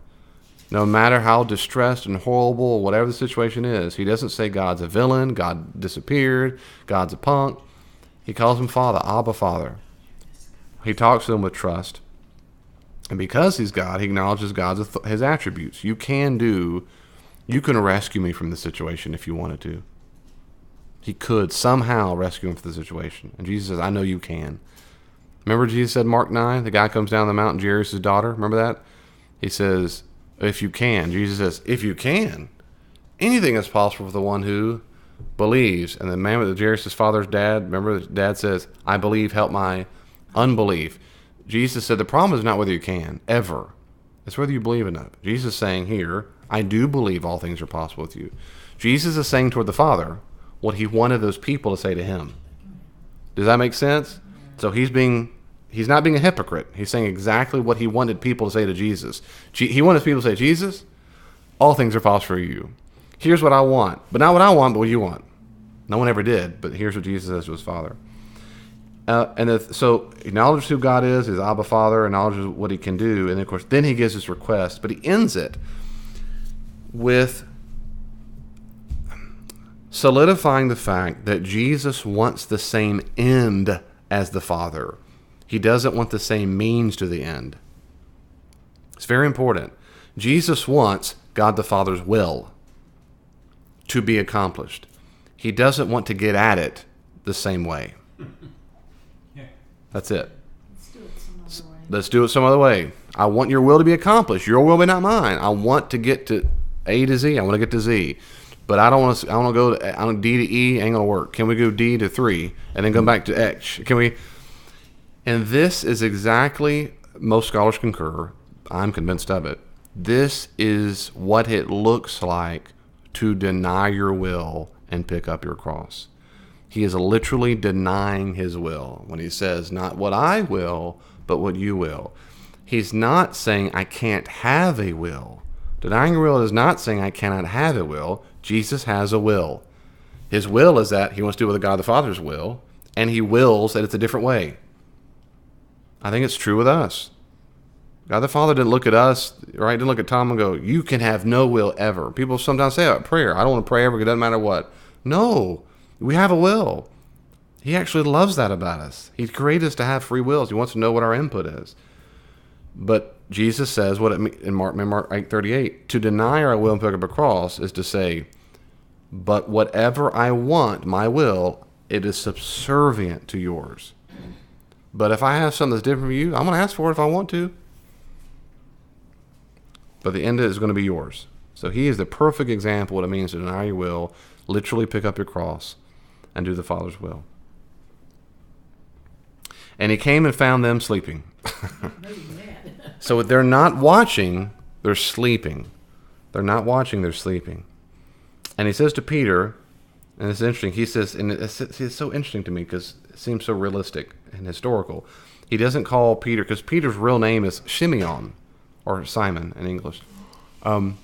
No matter how distressed and horrible, whatever the situation is, he doesn't say God's a villain, God disappeared, God's a punk. He calls him Father, Abba Father. He talks to him with trust. And because he's God, he acknowledges his attributes. You can rescue me from the situation if you wanted to. He could somehow rescue him from the situation. And Jesus says, I know you can. Remember Jesus said, Mark 9, the guy comes down the mountain, Jairus' daughter. Remember that? He says, if you can. Jesus says, if you can. Anything is possible for the one who believes. And the man with Jairus' father's dad, remember the dad says, I believe, help my unbelief. Jesus said, the problem is not whether you can, ever. It's whether you believe enough. Jesus is saying here, I do believe all things are possible with you. Jesus is saying toward the Father what he wanted those people to say to him. Does that make sense? So he's not being a hypocrite. He's saying exactly what he wanted people to say to Jesus. He wanted people to say, Jesus, all things are possible for you. Here's what I want. But not what I want, but what you want. No one ever did, but here's what Jesus says to his Father. So acknowledges who God is, his Abba Father, acknowledges what he can do, and of course, then he gives his request. But he ends it with solidifying the fact that Jesus wants the same end as the Father. He doesn't want the same means to the end. It's very important. Jesus wants God the Father's will to be accomplished. He doesn't want to get at it the same way. That's it. Let's do it some other way. Let's do it some other way. I want your will to be accomplished. Your will be not mine. I want to get to A to Z. I want to get to Z. But I don't want to go to D to E. Ain't going to work. Can we go D to 3 and then go back to H? Can we? And this is exactly, most scholars concur, I'm convinced of it. This is what it looks like to deny your will and pick up your cross. He is literally denying his will when he says, not what I will, but what you will. He's not saying I can't have a will. Denying your will is not saying I cannot have a will. Jesus has a will. His will is that he wants to do with God the Father's will, and he wills that it's a different way. I think it's true with us. God the Father didn't look at us, right? Didn't look at Tom and go, you can have no will ever. People sometimes say about prayer, I don't want to pray ever, it doesn't matter what. No, we have a will. He actually loves that about us. He created us to have free wills. He wants to know what our input is. But Jesus says what it means in Mark 8:38, to deny our will and pick up a cross is to say, but whatever I want, my will, it is subservient to yours. But if I have something that's different from you, I'm going to ask for it if I want to. But the end is going to be yours. So he is the perfect example of what it means to deny your will, literally pick up your cross, and do the Father's will. And he came and found them sleeping. So they're not watching, they're sleeping. They're not watching, they're sleeping. And he says to Peter, and it's interesting, he says, and it's so interesting to me because it seems so realistic and historical. He doesn't call Peter, because Peter's real name is Shimeon, or Simon in English.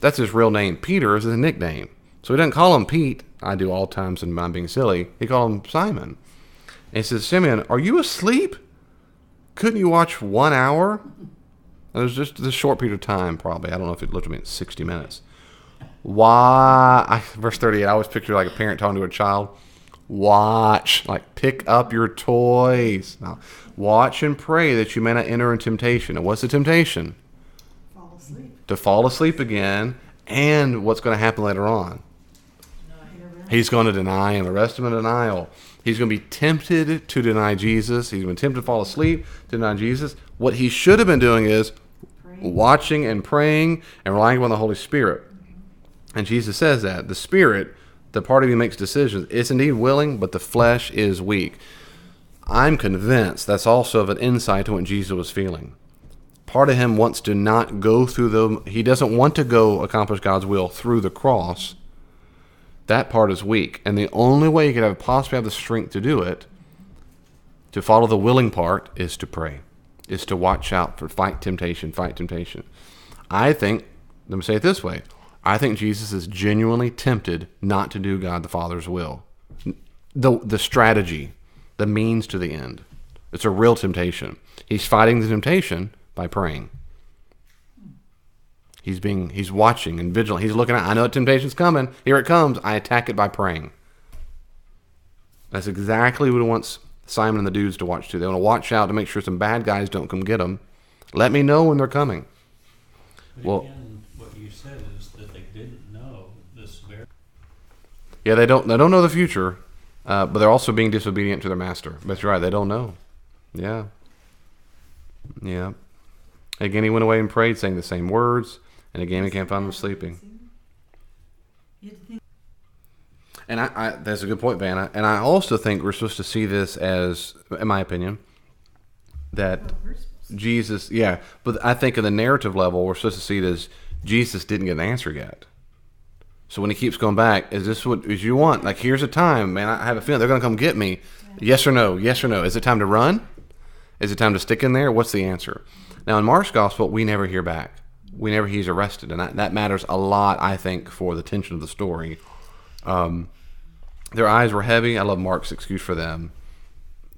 That's his real name. Peter is his nickname. So he doesn't call him Pete. I do all times and I'm being silly. He called him Simon. And he says, Simeon, are you asleep? Couldn't you watch 1 hour? And it was just this short period of time, probably. I don't know if it looked at me at 60 minutes. Verse 38, I always picture like a parent talking to a child. Watch, like pick up your toys. Now, watch and pray that you may not enter in temptation. And what's the temptation? Fall asleep. To fall asleep again, and what's going to happen later on? He's going to deny him, arrest him in denial. He's going to be tempted to deny Jesus. He's been tempted to fall asleep, to deny Jesus. What he should have been doing is watching and praying and relying upon the Holy Spirit. And Jesus says that. The Spirit, the part of you makes decisions, is indeed willing, but the flesh is weak. I'm convinced that's also of an insight to what Jesus was feeling. Part of him wants to not go through he doesn't want to go accomplish God's will through the cross. That part is weak. And the only way you could possibly have the strength to do it, to follow the willing part, is to pray, is to watch out for fight temptation. I think, let me say it this way, I think Jesus is genuinely tempted not to do God the Father's will. The strategy, the means to the end. It's a real temptation. He's fighting the temptation by praying. He's watching and vigilant. He's looking at, I know temptation's coming. Here it comes. I attack it by praying. That's exactly what he wants Simon and the dudes to watch too. They want to watch out to make sure some bad guys don't come get them. Let me know when they're coming. But Well, again, what you said is that they didn't know this very. yeah, they don't know the future, but they're also being disobedient to their master. But you're right, they don't know. Yeah. Again, he went away and prayed, saying the same words. And again, he can't find them sleeping. You'd think And I that's a good point, Vanna. And I also think we're supposed to see this as, in my opinion, that we're supposed to. Jesus, but I think in the narrative level, we're supposed to see it as Jesus didn't get an answer yet. So when he keeps going back, is this what you want? Like, here's a time, man. I have a feeling they're going to come get me. Yes or no? Yes or no? Is it time to run? Is it time to stick in there? What's the answer? Now, in Mark's gospel, we never hear back. We never he's arrested, and that matters a lot, I think, for the tension of the story. Their eyes were heavy. I love Mark's excuse for them.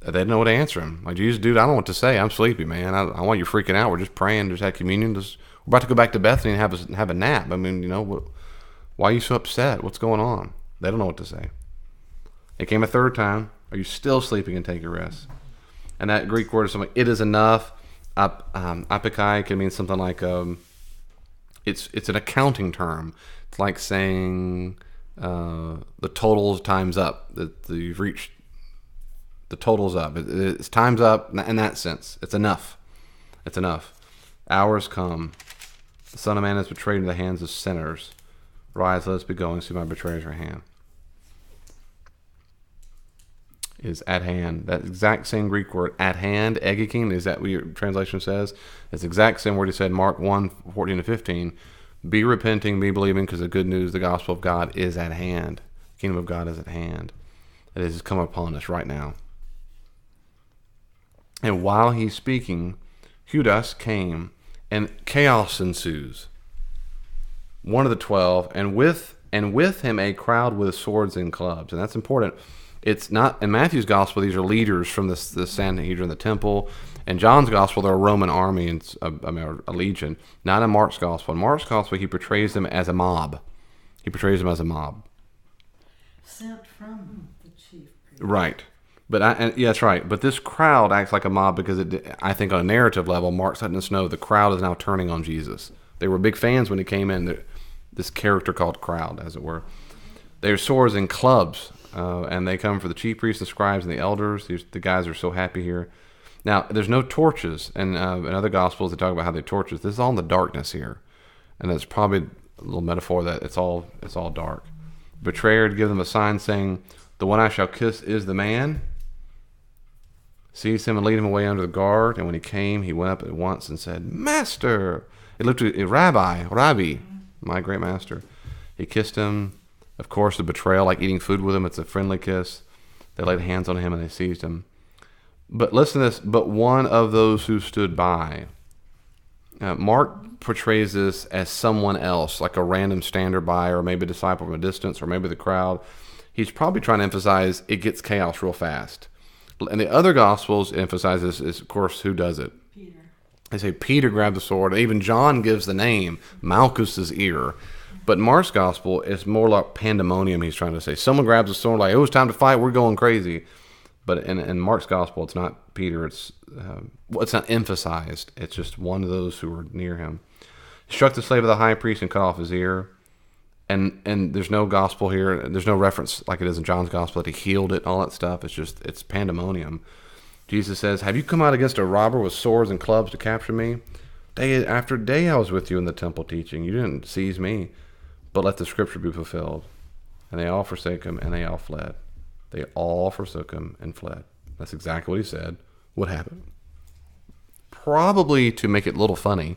They didn't know what to answer him. Like, Jesus, dude, I don't know what to say. I'm sleepy, man. I want you freaking out. We're just praying, just had communion. We're about to go back to Bethany and have a nap. I mean, why are you so upset? What's going on? They don't know what to say. It came a third time. Are you still sleeping and take your rest? And that Greek word is something. It is enough. Apikai can mean something like it's an accounting term. It's like saying the total's time's up. That you've reached the total's up. It's time's up in that sense. It's enough. It's enough. Hours come. The Son of Man is betrayed into the hands of sinners. Rise, let us be going. See my betrayer's right hand. Is at hand. That exact same Greek word, at hand, egikin, is that what your translation says? It's the exact same word he said in Mark 1:14-15. Be repenting, be believing, because the good news, the gospel of God is at hand. The kingdom of God is at hand. It has come upon us right now. And while he's speaking, Judas came, and chaos ensues. One of the 12, and with him a crowd with swords and clubs. And that's important. It's not in Matthew's gospel. These are leaders from the Sanhedrin, the temple. In John's gospel, they're a Roman army and a legion. Not in Mark's gospel. In Mark's gospel, he portrays them as a mob. Sent from the chief priest. Right. But that's right. But this crowd acts like a mob because I think on a narrative level, Mark's letting us know the crowd is now turning on Jesus. They were big fans when he came in. This character called crowd, as it were. Their swords and clubs. And they come for the chief priests, the scribes, and the elders. The guys are so happy here. Now, there's no torches. And in other Gospels, they talk about how they torches. This is all in the darkness here. And that's probably a little metaphor that it's all dark. Betrayer to give them a sign saying, the one I shall kiss is the man. Seized him and lead him away under the guard. And when he came, he went up at once and said, Master! He looked at Rabbi, my great master. He kissed him. Of course, the betrayal, like eating food with him, it's a friendly kiss. They laid hands on him and they seized him. But listen to this. But one of those who stood by. Mark portrays this as someone else, like a random stander by, or maybe a disciple from a distance, or maybe the crowd. He's probably trying to emphasize it gets chaos real fast. And the other Gospels emphasizes is, of course, who does it? Peter. They say Peter grabbed the sword. Even John gives the name, Malchus's ear. But Mark's Gospel is more like pandemonium, he's trying to say. Someone grabs the sword, like, oh, it's time to fight, we're going crazy. But in Mark's Gospel, it's not Peter. It's not emphasized. It's just one of those who were near him. He struck the slave of the high priest and cut off his ear. And there's no gospel here. There's no reference like it is in John's Gospel that he healed it and all that stuff. It's pandemonium. Jesus says, have you come out against a robber with swords and clubs to capture me? Day after day I was with you in the temple teaching. You didn't seize me. But let the scripture be fulfilled. And they all forsake him, and they all fled. They all forsook him and fled. That's exactly what he said would happen. Probably to make it a little funny,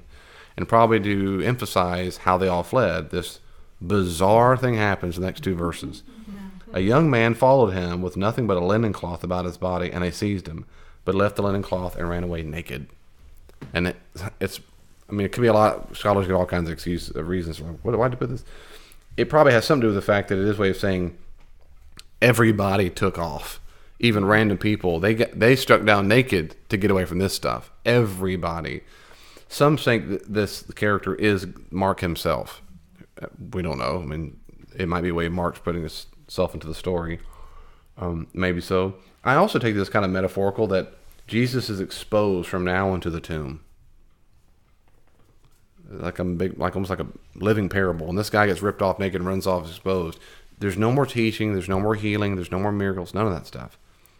and probably to emphasize how they all fled. This bizarre thing happens in the next two verses. A young man followed him with nothing but a linen cloth about his body, and they seized him, but left the linen cloth and ran away naked. And it could be a lot. Scholars get all kinds of reasons. Why did I put this? It probably has something to do with the fact that it is a way of saying everybody took off, even random people. They struck down naked to get away from this stuff. Everybody. Some think this character is Mark himself. We don't know. I mean, it might be a way Mark's putting himself into the story. Maybe so. I also take this kind of metaphorical that Jesus is exposed from now into the tomb. Almost like a living parable. And this guy gets ripped off naked and runs off exposed. There's no more teaching. There's no more healing. There's no more miracles. None of that stuff.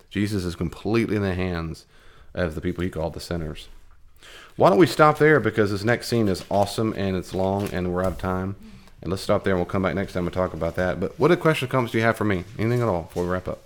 Jesus is completely in the hands of the people he called the sinners. Why don't we stop there, because this next scene is awesome and it's long and we're out of time. And let's stop there and we'll come back next time and talk about that. But what questions, comments do you have for me? Anything at all before we wrap up?